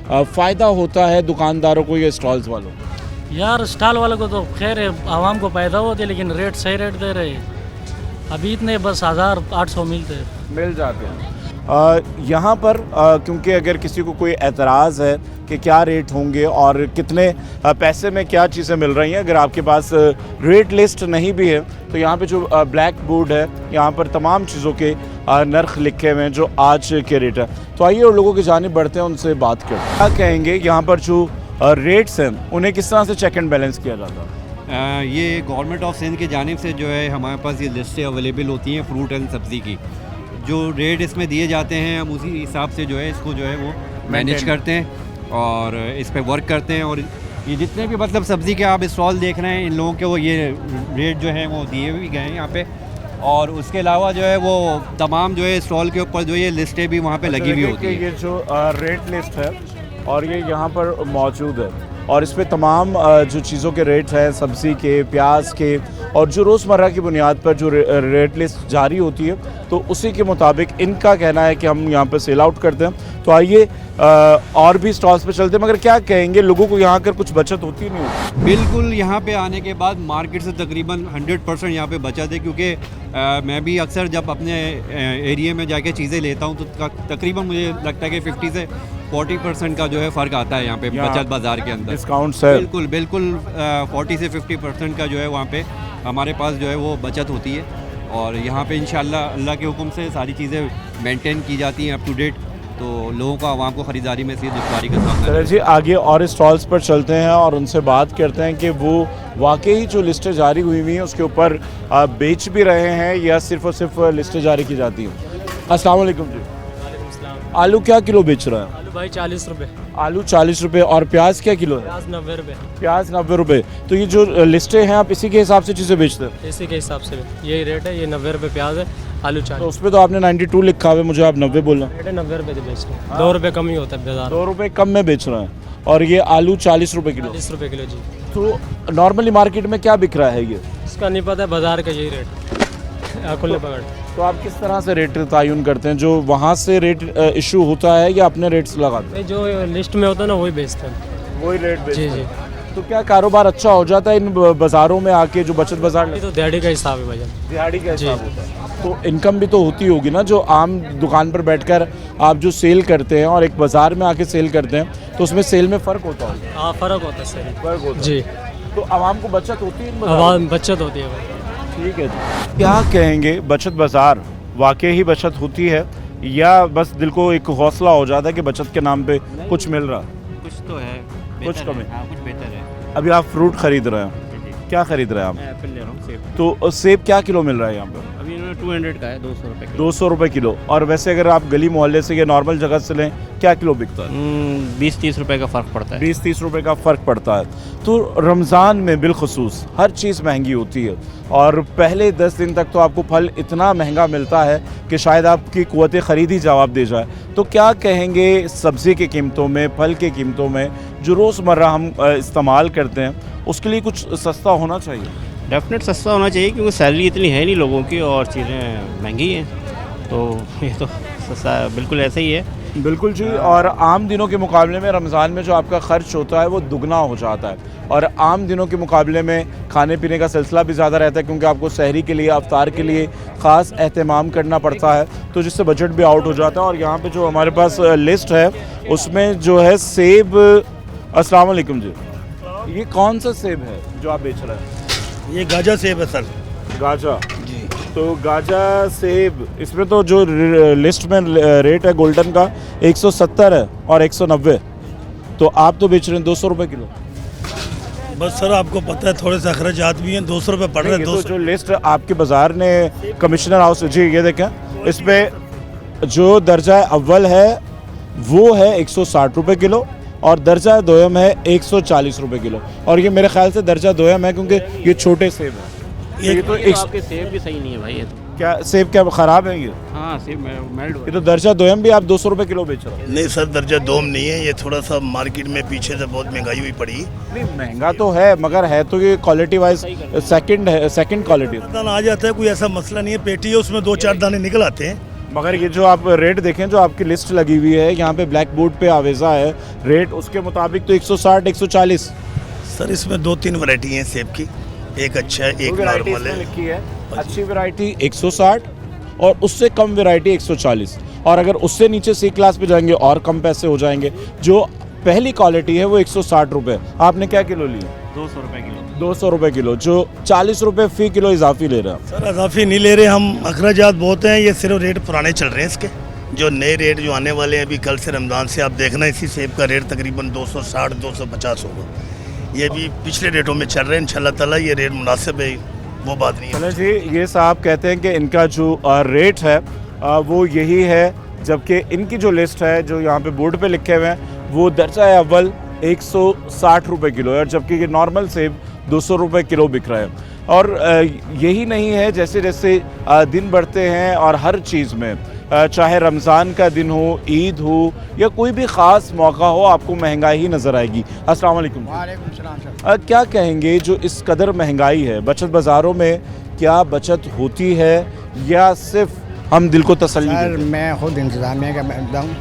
फ़ायदा होता है दुकानदारों को या स्टॉल्स वालों को?
यार स्टॉल वालों को तो खैर आवाम को पैदा होते, लेकिन रेट सही रेट दे रहे। अभी इतने बस 1800 मिल जाते हैं।
यहाँ पर क्योंकि अगर किसी को कोई एतराज़ है कि क्या रेट होंगे और कितने पैसे में क्या चीज़ें मिल रही हैं, अगर आपके पास रेट लिस्ट नहीं भी है तो यहाँ पे जो ब्लैक बोर्ड है यहाँ पर तमाम चीज़ों के नर्ख लिखे हुए हैं जो आज के रेट है। तो आइए और लोगों की जानिब बढ़ते हैं, उनसे बात करते हैं। क्या कहेंगे यहाँ पर जो रेट्स हैं उन्हें किस तरह से चेक एंड बैलेंस किया जाता है?
ये गवर्नमेंट ऑफ सिंध की जानिब से जो है हमारे पास ये लिस्टें अवेलेबल होती हैं फ्रूट एंड सब्ज़ी की, जो रेट इसमें दिए जाते हैं हम उसी हिसाब से जो है इसको जो है वो मैनेज करते हैं और इस पे वर्क करते हैं। और ये जितने भी मतलब सब्ज़ी के आप स्टॉल देख रहे हैं इन लोगों के वो ये रेट जो है वो दिए भी गए हैं यहाँ पे, और उसके अलावा जो है वो तमाम जो है स्टॉल के ऊपर जो ये लिस्टें भी वहाँ पे लगी हुई होती है।
ये जो रेट लिस्ट है और ये यहाँ पर मौजूद है और इस पर तमाम जो चीज़ों के रेट हैं, सब्ज़ी के, प्याज के, और जो रोज़मर्रा की बुनियाद पर जो रेट लिस्ट जारी होती है तो उसी के मुताबिक इनका कहना है कि हम यहाँ पर सेल आउट करते हैं। तो आइए और भी स्टॉल्स पे चलते हैं, मगर क्या कहेंगे, लोगों को यहाँ आकर कुछ बचत होती नहीं होती?
बिल्कुल, यहाँ पे आने के बाद मार्केट से तकरीबन 100% यहाँ पे बचत है, क्योंकि मैं भी अक्सर जब अपने एरिया में जाके चीज़ें लेता हूँ तो तकरीबन मुझे लगता है कि 50 से 40% का जो है फ़र्क आता है यहाँ पे बचत बाज़ार के अंदर।
डिस्काउंट्स है
बिल्कुल 40 से 50% का जो है वहाँ पे हमारे पास जो है वो बचत होती है और यहाँ पे इंशाल्लाह अल्लाह के हुक्म से सारी चीज़ें मेंटेन की जाती हैं अप टू डेट, तो लोगों को आवाम को ख़रीदारी में से दुश्वारी का सामना।
चलिए जी, आगे और स्टॉल्स पर चलते हैं और उनसे बात करते हैं कि वो वाकई जो लिस्टें जारी हुई हुई हैं उसके ऊपर बेच भी रहे हैं या सिर्फ और सिर्फ लिस्टें जारी की जाती हैं। अस्सलाम वालेकुम जी। आलू क्या किलो बेच रहा है?
आलू भाई 40 रुपये।
आलू 40 रुपये। और प्याज क्या किलो है?
प्याज 90 रुपये।
प्याज 90 रुपये। तो ये जो लिस्टें हैं आप इसी के हिसाब से चीज़ें बेचते हैं?
इसी के हिसाब से यही रेट है। ये 90 रुपये प्याज है, आलू 40।
तो उस पर तो आपने 92 लिखा हुआ है, मुझे आप 90 बोल रहे हैं।
90 रुपये बेच रहे हैं, 2 रुपये कम ही होता है बाजार।
2 रुपये कम में बेच रहे हैं। और ये आलू 40 रुपये किलो?
40 रुपये किलो जी।
तो नॉर्मली मार्केट में क्या बिक रहा है ये?
इसका नहीं पता, बाजार का यही रेट खुले पकड़।
तो आप किस तरह से रेट तयन करते हैं? जो वहाँ से रेट इशू होता है या अपने रेट्स लगाते हैं?
जो लिस्ट में होता है ना वही बेचते हैं,
वही रेट बेचते हैं।
जी।
तो क्या कारोबार अच्छा हो जाता है इन बाज़ारों में आके जो बचत बाज़ार?
तो दिहाड़ी का हिसाब है भैया,
दिहाड़ी का हिसाब होता है। तो इनकम भी तो होती होगी ना, जो आम दुकान पर बैठकर आप जो सेल करते हैं और एक बाज़ार में आके सेल करते हैं तो उसमें सेल में फ़र्क होता होगा?
हाँ, फ़र्क होता है सही।
फ़र्क होता है
जी।
तो आवाम को बचत होती है?
आवाम बचत होती है भाई।
ठीक है जी। क्या कहेंगे, बचत बाज़ार वाकई ही बचत होती है या बस दिल को एक हौसला हो जाता है कि बचत के नाम पे कुछ मिल रहा?
कुछ तो है,
कुछ कम है।
हाँ, कुछ बेहतर है।
अभी आप फ्रूट खरीद रहे हैं, क्या खरीद रहे हैं आप?
एप्पल ले रहा हूँ, सेब।
तो सेब क्या किलो मिल रहा है यहाँ पर?
अभी इन्होंने 200 का है, 200 रुपये।
200 रुपये किलो। और वैसे अगर आप गली मोहल्ले से या नॉर्मल जगह से लें क्या किलो बिकता है?
20-30 रुपये का फ़र्क पड़ता है।
20-30 रुपये का फ़र्क पड़ता है। तो रमज़ान में बिलखुसूस हर चीज़ महंगी होती है और पहले 10 दिन तक तो आपको फल इतना महंगा मिलता है कि शायद आपकी क़ुव्वत ख़रीद ही जवाब दे जाए। तो क्या कहेंगे सब्ज़ी की कीमतों में, फल की कीमतों में, जो रोज़मर्रा हम इस्तेमाल करते हैं उसके लिए कुछ सस्ता होना चाहिए?
डेफिनेट सस्ता होना चाहिए, क्योंकि सैलरी इतनी है नहीं लोगों की और चीज़ें महंगी हैं, तो ये तो सस्ता बिल्कुल ऐसा ही है।
बिल्कुल जी। और आम दिनों के मुकाबले में रमज़ान में जो आपका ख़र्च होता है वो दुगना हो जाता है और आम दिनों के मुकाबले में खाने पीने का सिलसिला भी ज़्यादा रहता है, क्योंकि आपको सहरी के लिए, अफ्तार के लिए ख़ास एहतमाम करना पड़ता है, तो जिससे बजट भी आउट हो जाता है। और यहाँ पे जो हमारे पास लिस्ट है उसमें जो है सेब। अस्सलाम वालेकुम जी, ये कौन सा सेब है जो आप बेच रहे हैं?
ये गाजा सेब है सर।
गाजा जी। तो गाजा सेब, इसमें तो जो लिस्ट में रेट है गोल्डन का 170 है और 190, तो आप तो बेच रहे हैं 200 रुपये किलो।
बस सर आपको पता है थोड़े से अखराजात भी हैं, 200 रुपये पड़ रहे हैं।
तो जो लिस्ट आपके बाजार ने कमिश्नर हाउस जी ये देखें, इस पे जो दर्जा अव्वल है वो है 160 रुपये किलो और दर्जा दोयम है 140 रुपये किलो। और ये मेरे ख्याल से दर्जा दोयम है क्योंकि ये छोटे सेब हैं। ये तो
आपके सेब भी सही नहीं है भाई। ये तो
क्या सेब क्या ख़राब है ये?
हाँ सेब मेल्ट हो।
ये तो दर्जा दोयम भी आप 200 रुपये किलो बेच रहे हो।
नहीं सर दर्जा दोम नहीं है, ये थोड़ा सा मार्केट में पीछे से बहुत महंगाई हुई पड़ी।
नहीं महंगा तो है मगर है तो ये क्वालिटी वाइज सेकंड क्वालिटी
दाना आ जाता है, कोई ऐसा मसला नहीं है। पेटी है उसमें 2-4 दाने निकल आते हैं।
मगर ये जो आप रेट देखें, जो आपकी लिस्ट लगी हुई है यहाँ पे ब्लैक बोर्ड पे आवेजा है रेट, उसके मुताबिक तो 160 140।
सर इसमें 2-3 वैरायटी हैं सेब की, एक अच्छा है एक नॉर्मल है।
लिखी है अच्छी वैरायटी 160 और उससे कम वैरायटी 140 और अगर उससे नीचे सी क्लास पे जाएंगे और कम पैसे हो जाएंगे। जो पहली क्वालिटी है वो 160 रुपये। आपने क्या किलो लिया?
200 रुपये किलो।
200 रुपये किलो, जो 40 रुपये फ़ी किलो इजाफी ले रहे हैं।
सर इजाफी नहीं ले रहे हम, अखराजात बहुत हैं। ये सिर्फ रेट पुराने चल रहे हैं इसके, जो नए रेट जो आने वाले हैं अभी कल से रमज़ान से आप देखना इसी सेब का रेट तकरीबन 260-250 होगा। ये भी पिछले रेटों में चल रहे हैं। इंशाल्लाह ताला ये रेट मुनासिब है, वो बात नहीं है।
चलो जी, ये साहब कहते हैं कि इनका जो रेट है वो यही है, जबकि इनकी जो लिस्ट है जो यहाँ पे बोर्ड पे लिखे हुए हैं वो दर्जा अव्वल 160 रुपये किलो है और जबकि ये नॉर्मल सेब 200 रुपये किलो बिक रहा है। और यही नहीं है, जैसे जैसे दिन बढ़ते हैं और हर चीज़ में चाहे रमज़ान का दिन हो, ईद हो या कोई भी ख़ास मौका हो, आपको महंगाई ही नज़र आएगी। अस्सलाम वालेकुम।
वालेकुम सलाम सर।
क्या कहेंगे जो इस कदर महंगाई है, बचत बाज़ारों में क्या बचत होती है या सिर्फ हम दिल को तसल्ली
सर
देते हैं?
मैं खुद इंतज़ामिया का मैं हूँ,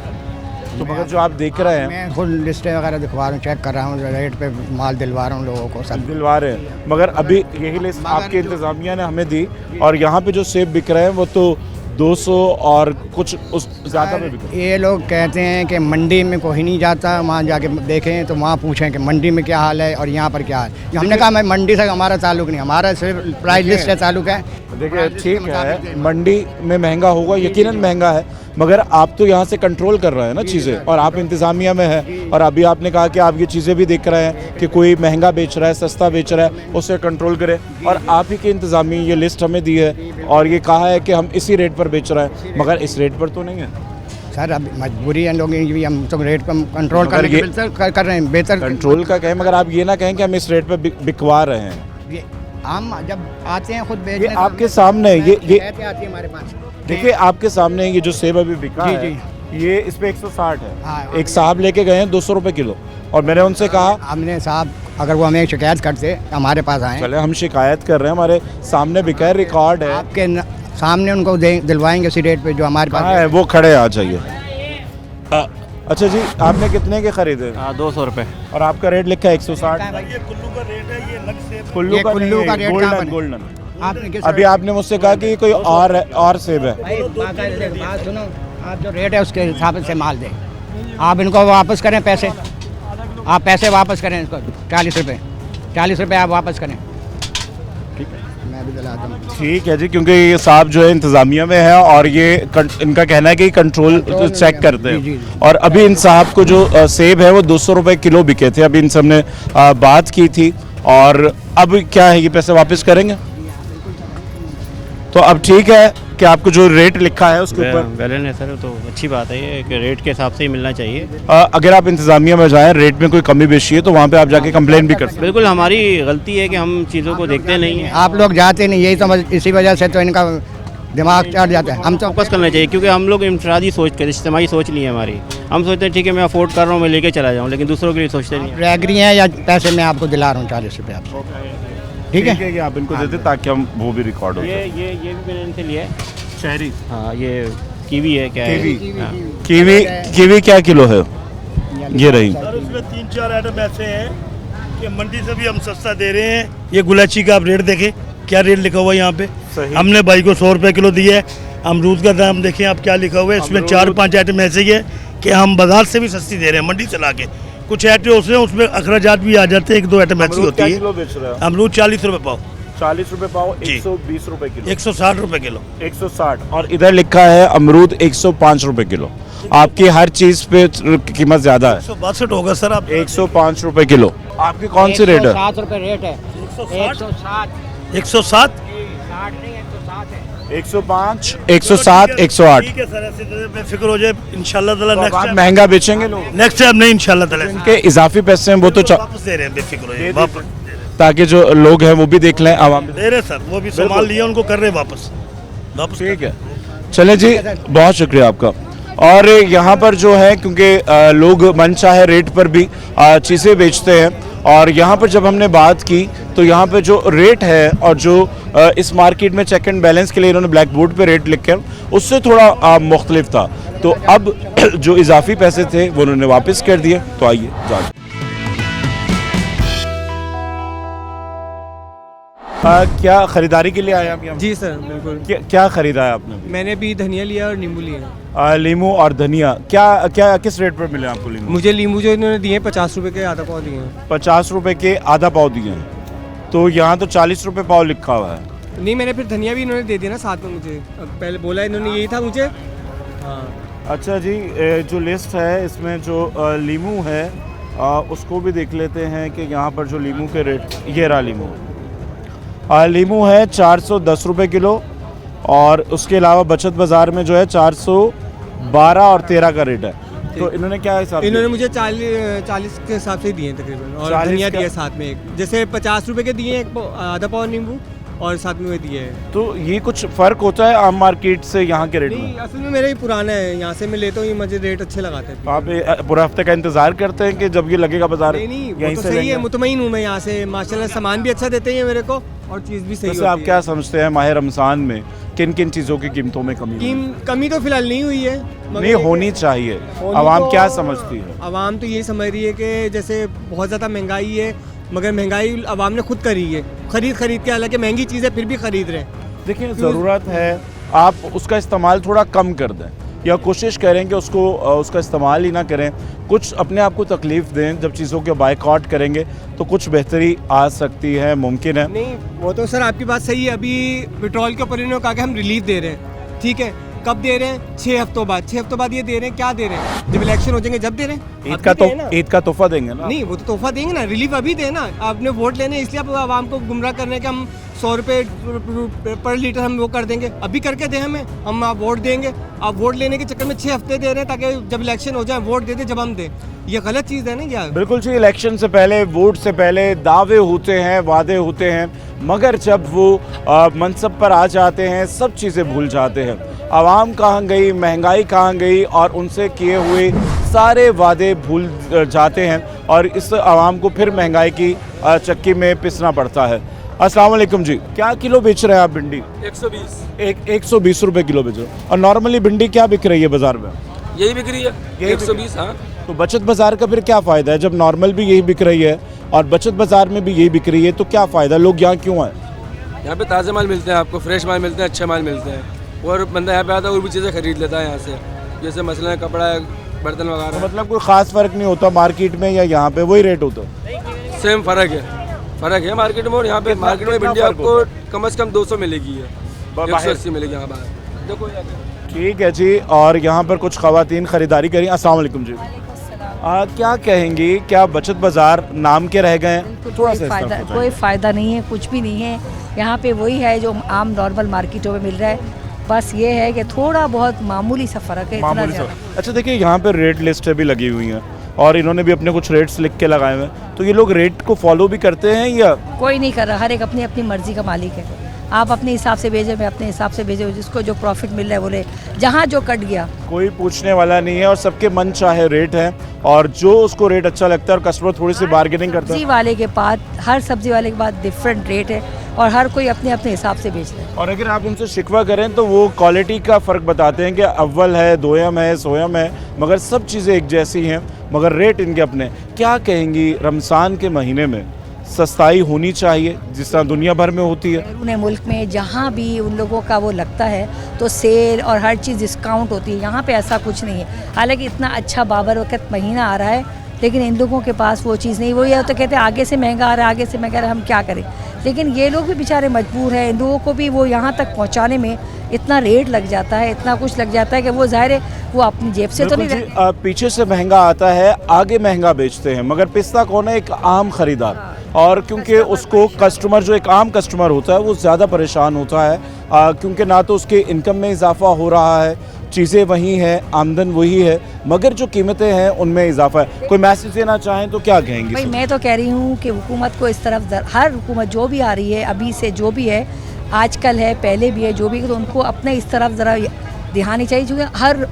तो मगर जो आप देख रहे हैं,
मैं खुद लिस्टें वगैरह दिखवा रहा हूँ, चेक कर रहा हूँ, रेट पे माल दिलवा रहा हूँ लोगों को, सब
दिलवा रहे हैं। मगर अभी यही लिस्ट आपकी इंतज़ामिया ने हमें दी और यहाँ पे जो सेब बिक रहे हैं वो तो 200 और कुछ उस ज़्यादा में बिक रहे हैं।
ये लोग कहते हैं कि मंडी में कोई नहीं जाता, वहाँ जाके देखें तो वहाँ पूछें कि मंडी में क्या हाल है और यहाँ पर क्या हाल है। हमने कहा मैं मंडी से हमारा ताल्लुक नहीं, हमारा सिर्फ प्राइस लिस्ट से ताल्लुक है।
देखिए ठीक है, मंडी में महंगा होगा, यकीनन महंगा है, मगर आप तो यहाँ से कंट्रोल कर रहे हैं ना चीज़ें और आप इंतज़ामिया में है और अभी आपने कहा कि आप ये चीज़ें भी देख रहे हैं कि कोई महंगा बेच रहा है, सस्ता बेच रहा है, उससे कंट्रोल करें। और आप ही की इंतज़ामिया ये लिस्ट हमें दी है और ये कहा है कि हम इसी रेट पर बेच रहे हैं, मगर इस रेट पर तो नहीं है
सर। अब मजबूरी है लोगों की, हम तो रेट पर कंट्रोल कर रहे हैं, बेहतर
कंट्रोल का कहें, मगर आप ये ना कहें कि हम इस रेट पर बिकवा रहे हैं।
हम जब आते हैं खुद बेचने,
ये आपके सामने ये
आती है हमारे पास।
देखिए आपके सामने ये जो सेब अभी बिका
जी,
है ये इस पे 160 है।
हाँ,
एक साहब लेके गए हैं 200 रुपये किलो और मैंने उनसे कहा,
हमने साहब अगर वो हमें शिकायत करते हमारे पास आए,
चले हम शिकायत कर रहे हैं, हमारे सामने बिका है, रिकॉर्ड है
आपके सामने उनको दिलवाएंगे उसी रेट पे जो हमारे पास
है। वो खड़े आ जाइए। अच्छा जी, आपने कितने के खरीदे?
200 रुपये।
और आपका रेट लिखा है 160।
ये कुल्लू का रेट है, ये अलग सेब।
कुल्लू का
रेट
गोल्डन गोल्डन। अभी आपने मुझसे कहा कि कोई और सेब है।
बात सुनो, आप जो रेट है उसके हिसाब से माल दें। आप इनको वापस करें पैसे, आप पैसे वापस करें इसको 40 रुपये, 40 रुपये आप वापस करें। ठीक है, मैं भी दिलाता हूँ।
ठीक है जी, क्योंकि ये साहब जो है इंतज़ामिया में है और ये इनका कहना है कि कंट्रोल चेक करते हैं। और अभी इन साहब को जो सेब है वो 200 रुपये किलो बिके थे, अभी इनसे हमने बात की थी और अब क्या है, ये पैसे वापस करेंगे? तो अब ठीक है कि आपको जो रेट लिखा है उसके ऊपर
बैलेंस है सर, तो अच्छी बात है ये कि रेट के हिसाब से ही मिलना चाहिए।
अगर आप इंतज़ामिया में जाएं, रेट में कोई कमी बेशी है तो वहाँ पे आप जाके कंप्लेन भी कर सकते हैं।
बिल्कुल हमारी गलती है कि हम चीज़ों को देखते नहीं हैं।
आप लोग जाते नहीं, यही तो इसी वजह से तो इनका दिमाग चढ़ जाता है। हम तो
फोकस करना चाहिए क्योंकि हम लोग इंफरादी सोच कर, इज्तिमाई सोच नहीं है हमारी। हम सोचते हैं ठीक है मैं अफोर्ड कर रहा हूँ, मैं लेके चला जाऊँ, लेकिन दूसरों के लिए सोचते नहीं।
एग्री हैं या पैसे मैं आपको दिला रहा हूँ 40 रुपये आपसे, ठीक है
कि आप इनको देते ताकि हम वो भी रिकॉर्ड हो।
ये भी मैंने इनसे लिया है।
शहरी,
हाँ ये कीवी है, क्या है
कीवी क्या किलो है? ये रही
सर उसमें 3-4 आइटम ऐसे हैं कि मंडी से भी हम सस्ता दे रहे हैं। ये गुलाची का आप रेट देखें, क्या रेट लिखा हुआ है यहाँ पे। हमने भाई को 100 रुपये किलो दिया है। अमरूद का दाम देखें आप क्या लिखा हुआ है, इसमें 4-5 आइटम ऐसे ही है कि हम बाजार से भी सस्ती दे रहे हैं मंडी से ला के। कुछ आइटम उसमें अखराजात भी आ जाते हैं, 1-2 आइटम ऐसी होती है। अमरूद 40 रुपये पाव।
40 रुपये पाव, 120 रुपये किलो,
160 रुपये किलो,
160। और इधर लिखा है अमरूद 105 रुपये किलो। आपकी हर चीज़ पे कीमत ज़्यादा है।
162 होगा सर आप
105 रुपए किलो। आपकी कौन सी रेट है?
160 रुपये रेट है। 160
107
105 107 108।
ठीक है सर, ऐसे बेफिक्र हो जाए इंशाल्लाह ताला।
तो
नेक्स्ट
आप
टाइम
महंगा बेचेंगे लोग?
नेक्स्ट टाइम नहीं इंशाल्लाह ताला।
इनके इजाफी पैसे हैं वो तो
वापस दे रहे हैं, बेफिक्र हो जाए वापस
ताकि जो लोग हैं वो भी देख लें, आवाम भी
दे रहे हैं सर, वो भी सामान लिया उनको कर रहे हैं वापस।
ठीक है, चले जी, बहुत शुक्रिया आपका। और यहाँ पर जो है क्योंकि लोग मनचाहे रेट पर भी चीज़ें बेचते हैं, और यहाँ पर जब हमने बात की तो यहाँ पे जो रेट है और जो इस मार्केट में चेक एंड बैलेंस के लिए इन्होंने ब्लैक बोर्ड पे रेट लिखे उससे थोड़ा मुख्तलिफ था। तो अब जो इजाफी पैसे थे वो उन्होंने वापस कर दिए। तो आइए जान क्या खरीदारी के लिए आए आप यहाँ?
जी सर बिल्कुल।
क्या खरीदा है आपने?
मैंने भी धनिया लिया और नींबू लिया।
लीमू और धनिया क्या किस रेट पर मिले आपको लीमू?
मुझे लींबू जो इन्होंने दिए 50 रुपए के आधा पाव दिए हैं।
50 रुपए के आधा पाव दिए हैं, तो यहाँ तो 40 रुपए पाव लिखा हुआ है।
नहीं, मैंने फिर धनिया भी इन्होंने दे दिया ना साथ में मुझे। अब पहले बोला इन्होंने यही था मुझे। हाँ
अच्छा जी, जो लिस्ट है इसमें जो लीमू है उसको भी देख लेते हैं कि यहाँ पर जो लीमू के रेट, ये रहा लीमू। लीमू है 410 रुपए किलो, और उसके अलावा बचत बाज़ार में जो है 412 और 13 का रेट है। तो इन्होंने क्या हिसाब?
इन्होंने मुझे 40 के हिसाब से दिए हैं तकरीबन, और धनिया दिया साथ में एक, जैसे 50 रुपए के दिए एक आधा पाव नींबू और साथ में दिए हैं।
तो ये कुछ फ़र्क होता है आम मार्केट से यहाँ के रेट में?
असल में मेरा ही पुराना है, यहाँ से मैं लेता हूँ, ये मुझे रेट अच्छे लगाते हैं।
आप पूरा हफ्ते का इंतज़ार करते हैं कि जब ये लगेगा बाजार?
नहीं, वो तो सही है, मुतमईन हूँ मैं यहाँ से, माशाल्लाह सामान भी अच्छा देते हैं मेरे को और चीज़ भी सही होती है।
आप क्या समझते हैं माह रमज़ान में किन किन चीज़ों की कीमतों में
कमी तो फिलहाल नहीं हुई है,
नहीं होनी चाहिए। आवाम क्या समझती है?
आवाम तो ये समझ रही है कि जैसे बहुत ज़्यादा महंगाई है, मगर महंगाई आवाम ने खुद करी है, खरीद के, हालांकि महंगी चीज़ें फिर भी खरीद रहे हैं।
देखिए, ज़रूरत है आप उसका इस्तेमाल थोड़ा कम कर दें, या कोशिश करें कि उसका इस्तेमाल ही ना करें, कुछ अपने आप को तकलीफ़ दें। जब चीज़ों के बायकॉट करेंगे तो कुछ बेहतरी आ सकती है, मुमकिन है।
नहीं, वो तो सर आपकी बात सही है। अभी पेट्रोल के ऊपर इन्होंने कहा कि हम रिलीफ दे रहे हैं, ठीक है, कब दे रहे हैं? 6 हफ्तों बाद। 6 हफ्तों बाद ये दे रहे हैं, क्या दे रहे हैं? जब इलेक्शन हो जाएंगे जब दे रहे हैं।
ईद का तोहफा देंगे ना?
नहीं, वो तो तोहफा देंगे ना, रिलीफ अभी देना। आपने वोट लेने इसलिए आप आवाम को गुमराह करने के हम 100 रुपये पर लीटर हम वो कर देंगे, अभी करके दें हमें, हम आप वोट देंगे। आप वोट लेने के चक्कर में 6 हफ्ते दे रहे हैं ताकि जब इलेक्शन हो जाए वोट दे दें जब हम दें। ये गलत चीज़ है ना क्या?
बिल्कुल जी, इलेक्शन से पहले, वोट से पहले दावे होते हैं, वादे होते हैं, मगर जब वो मनसब पर आ जाते हैं सब चीज़ें भूल जाते हैं। आवाम कहाँ गई, महंगाई कहाँ गई, और उनसे किए हुए सारे वादे भूल जाते हैं, और इस आवाम को फिर महंगाई की चक्की में पिसना पड़ता है। अस्सलाम वालेकुम जी, क्या किलो बेच रहे हैं आप भिंडी?
120।
120 रुपये किलो बेच रहे हो। और नॉर्मली भिंडी क्या बिक रही है बाज़ार में?
यही बिक रही है, 120। हाँ,
तो बचत बाज़ार का फिर क्या फ़ायदा है जब नॉर्मल भी यही बिक रही है और बचत बाज़ार में भी यही बिक रही है? तो क्या फ़ायदा, लोग यहाँ क्यों आए?
यहाँ पे ताज़े माल मिलते हैं, आपको फ्रेश माल मिलते हैं, अच्छे माल मिलते हैं, और बंदा यहाँ पे आता है और भी चीज़ें खरीद लेता है यहाँ से, जैसे मसला कपड़ा है, बर्तन वगैरह।
तो मतलब कोई ख़ास फ़र्क नहीं होता मार्केट में या यहाँ पे वही रेट होता है?
सेम फ़र्क है मार्केट में और यहाँ पे। मार्केट में भिंडी आपको कम से कम 200 मिलेगी, 180 मिलेगी यहाँ बाहर। देखो
ठीक है जी। और यहाँ पर कुछ ख़वातीन ख़रीदारी करें। अस्सलाम वालेकुम जी, क्या कहेंगी, क्या बचत बाज़ार नाम के रह गए हैं? थोड़ा सा
कोई फ़ायदा नहीं है, कुछ भी नहीं है। यहाँ पे वही है जो आम नॉर्मल मार्केटों में मिल रहा है, बस ये है कि थोड़ा बहुत मामूली सा फ़र्क है, इतना ज़्यादा।
अच्छा देखिए, यहाँ पे रेट लिस्टें भी लगी हुई हैं और इन्होंने भी अपने कुछ रेट्स लिख के लगाए हुए हैं, तो ये लोग रेट को फॉलो भी करते हैं या?
कोई नहीं कर रहा, हर एक अपनी अपनी मर्जी का मालिक है। आप अपने हिसाब से भेजो, मैं अपने हिसाब से भेजो, जिसको जो प्रॉफिट मिल रहा है बोले, जहाँ जो कट गया
कोई पूछने वाला नहीं है, और सबके मन चाहे रेट है, और जो उसको रेट अच्छा लगता है और कस्टमर थोड़ी सी बार्गेनिंग करता है।
सब्जी वाले के पास, हर सब्जी वाले के पास डिफरेंट रेट है और हर कोई अपने अपने हिसाब से बेच रहा है।
और अगर आप उनसे शिकवा करें तो वो क्वालिटी का फ़र्क बताते हैं कि अव्वल है, दोयम है, सोयम है, मगर सब चीज़ें एक जैसी हैं, मगर रेट इनके अपने। क्या कहेंगी, रमज़ान के महीने में सस्ताई होनी चाहिए जिस तरह दुनिया भर में होती है?
उन्हें मुल्क में जहाँ भी उन लोगों का वो लगता है तो सेल और हर चीज़ डिस्काउंट होती है, यहाँ पे ऐसा कुछ नहीं है। हालांकि इतना अच्छा बाबर वक़्त महीना आ रहा है, लेकिन इन लोगों के पास वो चीज़ नहीं। वो ये तो कहते हैं आगे से महंगा आ रहा है, आगे से महंगा आ रहा है, हम क्या करें। लेकिन ये लोग भी बेचारे मजबूर हैं, इन लोगों को भी वो यहाँ तक पहुँचाने में इतना रेट लग जाता है, इतना कुछ लग जाता है कि वो ज़ाहिर है वो अपनी जेब से तो नहीं
बिल्कुल जी, पीछे से महंगा आता है, आगे महंगा बेचते हैं, मगर पिस्ता कौन है? एक आम खरीदार। और क्योंकि उसको कस्टमर, जो एक आम कस्टमर होता है, वो ज़्यादा परेशान होता है, क्योंकि ना तो उसके इनकम में इजाफा हो रहा है, चीज़ें वही हैं, आमदन वही है, मगर जो कीमतें हैं उनमें इजाफा है। कोई मैसेज देना चाहें तो क्या कहेंगे?
भाई मैं तो कह रही हूँ कि हुकूमत को इस तरफ हर हुकूमत जो भी आ रही है अभी से, जो भी है आजकल है, पहले भी है, जो भी, तो उनको अपने इस तरफ ज़रा ध्यान चाहिए, क्योंकि हर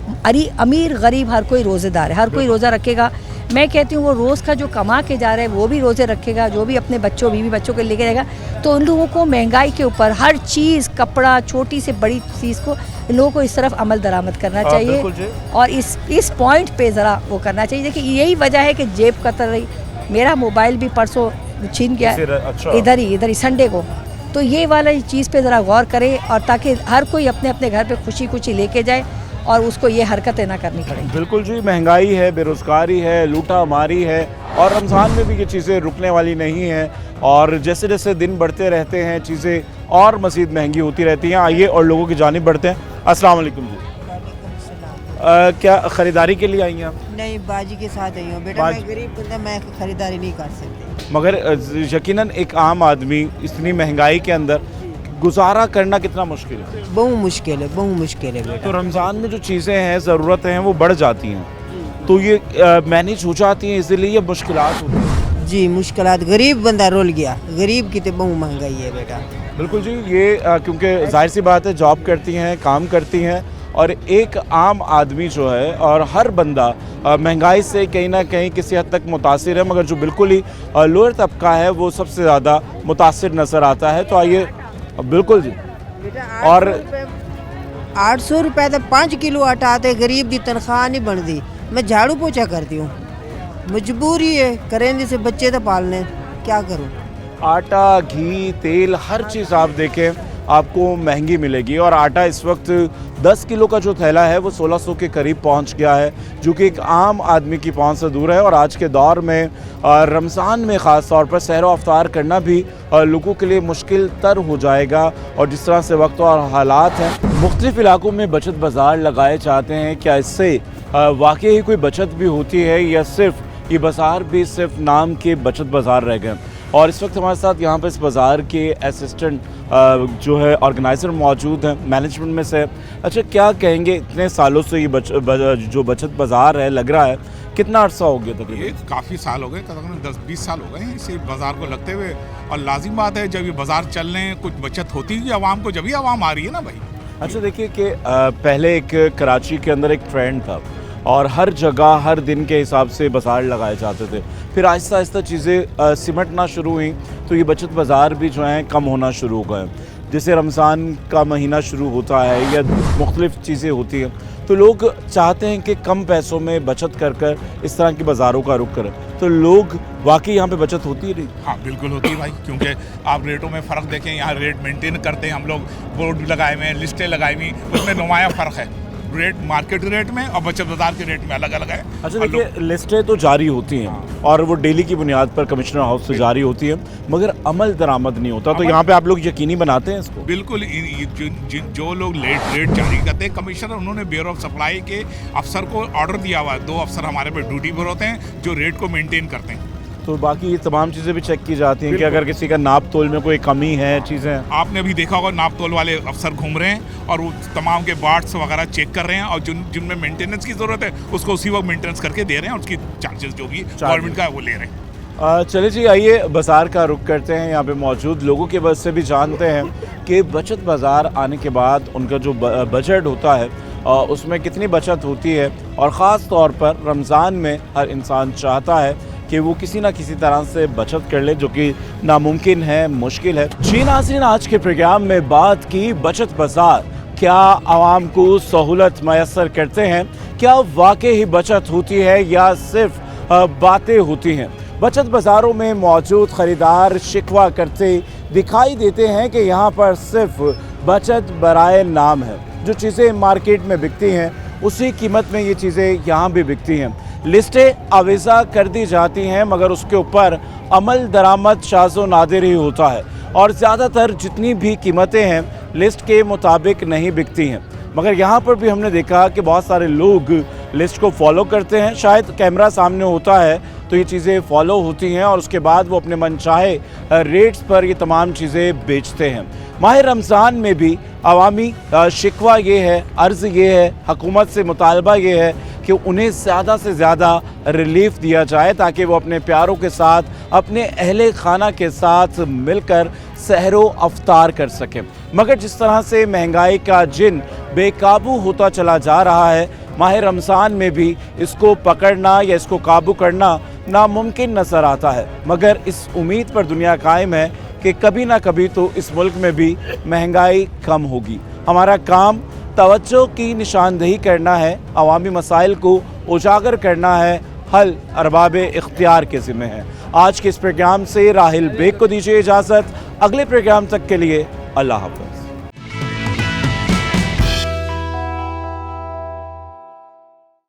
अमीर गरीब हर कोई रोज़ेदार है, हर कोई रोज़ा रखेगा। मैं कहती हूँ वो रोज़ का जो कमा के जा रहा है वो भी रोज़े रखेगा, जो भी अपने बच्चों बीवी बच्चों को लेके जाएगा। तो उन लोगों को महंगाई के ऊपर हर चीज़, कपड़ा, छोटी से बड़ी चीज़ को, इन लोगों को इस तरफ अमल दरामद करना चाहिए और इस पॉइंट पे ज़रा वो करना चाहिए। देखिए यही वजह है कि जेब कतर रही, मेरा मोबाइल भी परसों छीन गया इधर ही संडे को। तो ये वाला चीज़ पे ज़रा गौर करें, और ताकि हर कोई अपने अपने घर पे खुशी खुशी लेके जाए और उसको ये हरकतें ना करनी पड़े।
बिल्कुल जी, महंगाई है, बेरोज़गारी है, लूटा मारी है, और रमज़ान में भी ये चीज़ें रुकने वाली नहीं हैं, और जैसे जैसे दिन बढ़ते रहते हैं चीज़ें और मज़ीद महंगी होती रहती हैं। आइए और लोगों की जानिब बढ़ते हैं। अस्सलाम वालेकुम जी, क्या ख़रीदारी के लिए आई हैं आप?
नहीं, बाजी के साथ आई हूँ बेटा, मैं गरीब बंदा, मैं ख़रीदारी नहीं कर सकती।
मगर यकीनन एक आम आदमी इतनी महंगाई के अंदर गुजारा करना कितना मुश्किल है?
बहुत मुश्किल है, बहुत मुश्किल है बेटा।
तो रमज़ान में जो चीज़ें हैं, ज़रूरतें हैं, वो बढ़ जाती हैं, तो ये मैनेज हो जाती हैं, इसीलिए ये मुश्किलात होती हैं।
जी मुश्किलात, गरीब बंदा रोल गया, गरीब की तो बहुत महंगाई है बेटा।
बिल्कुल जी, ये क्योंकि जाहिर सी बात है, जॉब करती हैं, काम करती हैं, और एक आम आदमी जो है और हर बंदा महंगाई से कहीं ना कहीं किसी हद तक मुतासिर है, मगर जो बिल्कुल ही लोअर तबका है वो सबसे ज़्यादा मुतासिर नज़र आता है। तो आइए, बिल्कुल जी, और
800 रुपये तो 5 किलो आटा आते, गरीब की तनख्वाह नहीं बनती, मैं झाड़ू पोछा करती हूँ, मजबूरी है, करेंगे से बच्चे तो पालने, क्या करूँ।
आटा, घी, तेल, हर चीज़ आप देखें आपको महंगी मिलेगी, और आटा इस वक्त 10 किलो का जो थैला है वो 1600 के करीब पहुंच गया है, जो कि एक आम आदमी की पहुंच से दूर है। और आज के दौर में रमज़ान में ख़ास तौर पर सहर व अफ्तार करना भी लोगों के लिए मुश्किल तर हो जाएगा। और जिस तरह से वक्त और हालात हैं, मुख्तलिफ़ इलाकों में बचत बाज़ार लगाए जाते हैं, क्या इससे वाकई ही कोई बचत भी होती है, या सिर्फ ये बाज़ार भी सिर्फ नाम के बचत बाज़ार रह गए? और इस वक्त हमारे साथ यहाँ पर इस बाज़ार के असिस्टेंट जो है ऑर्गेनाइज़र मौजूद हैं, मैनेजमेंट में से। अच्छा, क्या कहेंगे, इतने सालों से ये जो बचत बाज़ार है लग रहा है, कितना अर्सा हो गया तकरीबन?
ये काफ़ी साल हो गए, तकरीबन 10-20 साल हो गए हैं इसी बाज़ार को लगते हुए। और लाजिम बात है, जब ये बाज़ार चल रहे हैं, कुछ बचत होती है आवाम को, जब ही आवाम आ रही है ना भाई।
अच्छा देखिए कि पहले एक कराची के अंदर एक ट्रेंड था, और हर जगह हर दिन के हिसाब से बाज़ार लगाए जाते थे, फिर आहिस्ता आहिस्ता चीज़ें सिमटना शुरू हुई, तो ये बचत बाज़ार भी जो हैं कम होना शुरू हो गए। जैसे रमज़ान का महीना शुरू होता है या मुख्तलिफ़ चीज़ें होती हैं, तो लोग चाहते हैं कि कम पैसों में बचत कर कर इस तरह की बाज़ारों का रुख करें। तो लोग वाकई यहाँ पे बचत होती है? नहीं,
हाँ बिल्कुल होती है भाई, क्योंकि आप रेटों में फ़र्क देखें, यहाँ रेट मेंटेन करते हैं हम लोग, बोर्ड लगाए हुए हैं, लिस्टें लगाई हुई, उसमें नुमाया फ़र्क है। रेट मार्केट रेट में और बचत बाजार के रेट में अलग अलग है।
अच्छा देखिए, लिस्टें तो जारी होती हैं और वो डेली की बुनियाद पर कमिश्नर हाउस से जारी होती है, मगर अमल दरामद नहीं होता। तो यहाँ पे आप लोग यकीनी बनाते हैं इसको?
बिल्कुल, जो लोग रेट जारी करते हैं, कमिश्नर उन्होंने ब्यूरो ऑफ सप्लाई के अफसर को ऑर्डर दिया हुआ है, 2 अफसर हमारे पे ड्यूटी पर होते हैं जो रेट को मेंटेन करते हैं।
तो बाकी ये तमाम चीज़ें भी चेक की जाती हैं कि अगर किसी का नाप तोल में कोई कमी है, चीज़ें।
आपने भी देखा होगा, नाप तोल वाले अफसर घूम रहे हैं और वो तमाम के बार्ट्स वगैरह चेक कर रहे हैं, और जिनमें मेंटेनेंस की ज़रूरत है उसको उसी वक्त मेंटेनेंस करके दे रहे हैं, और उसकी चार्जेस जो भी गवर्नमेंट का है वो ले रहे हैं।
चलिए जी, आइए बाज़ार का रुख करते हैं, यहाँ पे मौजूद लोगों के बस से भी जानते हैं कि बचत बाज़ार आने के बाद उनका जो बजट होता है उसमें कितनी बचत होती है, और ख़ास तौर पर रमज़ान में हर इंसान चाहता है कि वो किसी ना किसी तरह से बचत कर ले, जो कि नामुमकिन है, मुश्किल है। जी नाज़रीन, आज के प्रोग्राम में बात की बचत बाज़ार क्या आवाम को सहूलत मैसर करते हैं, क्या वाकई ही बचत होती है या सिर्फ बातें होती हैं। बचत बाज़ारों में मौजूद ख़रीदार शिकवा करते दिखाई देते हैं कि यहाँ पर सिर्फ बचत बराए नाम है, जो चीज़ें मार्केट में बिकती हैं उसी कीमत में ये चीज़ें यहाँ भी बिकती हैं। लिस्टें आवेज़ा कर दी जाती हैं, मगर उसके ऊपर अमल दरामद शाज़ो नादिर ही होता है, और ज़्यादातर जितनी भी कीमतें हैं लिस्ट के मुताबिक नहीं बिकती हैं। मगर यहाँ पर भी हमने देखा कि बहुत सारे लोग लिस्ट को फॉलो करते हैं। शायद कैमरा सामने होता है तो ये चीज़ें फॉलो होती हैं और उसके बाद वो अपने मनचाहे रेट्स पर ये तमाम चीज़ें बेचते हैं। माह रमज़ान में भी अवामी शिकवा ये है, अर्ज़ ये है, हुकूमत से मुतालबा ये है कि उन्हें ज़्यादा से ज़्यादा रिलीफ दिया जाए ताकि वो अपने प्यारों के साथ, अपने अहले खाना के साथ मिलकर सहरो अफ्तार कर सकें। मगर जिस तरह से महंगाई का जिन बेकाबू होता चला जा रहा है, माह रमज़ान में भी इसको पकड़ना या इसको काबू करना नामुमकिन नज़र आता है। मगर इस उम्मीद पर दुनिया कायम है कि कभी ना कभी तो इस मुल्क में भी महंगाई कम होगी। हमारा काम तवज्जो की निशानदेही करना है, अवामी मसाइल को उजागर करना है, हल अरबाब इख्तियार के ज़िम्मे है। आज के इस प्रोग्राम से राहिल बेग को दीजिए इजाज़त। अगले प्रोग्राम तक के लिए अल्लाह हाफ़िज़।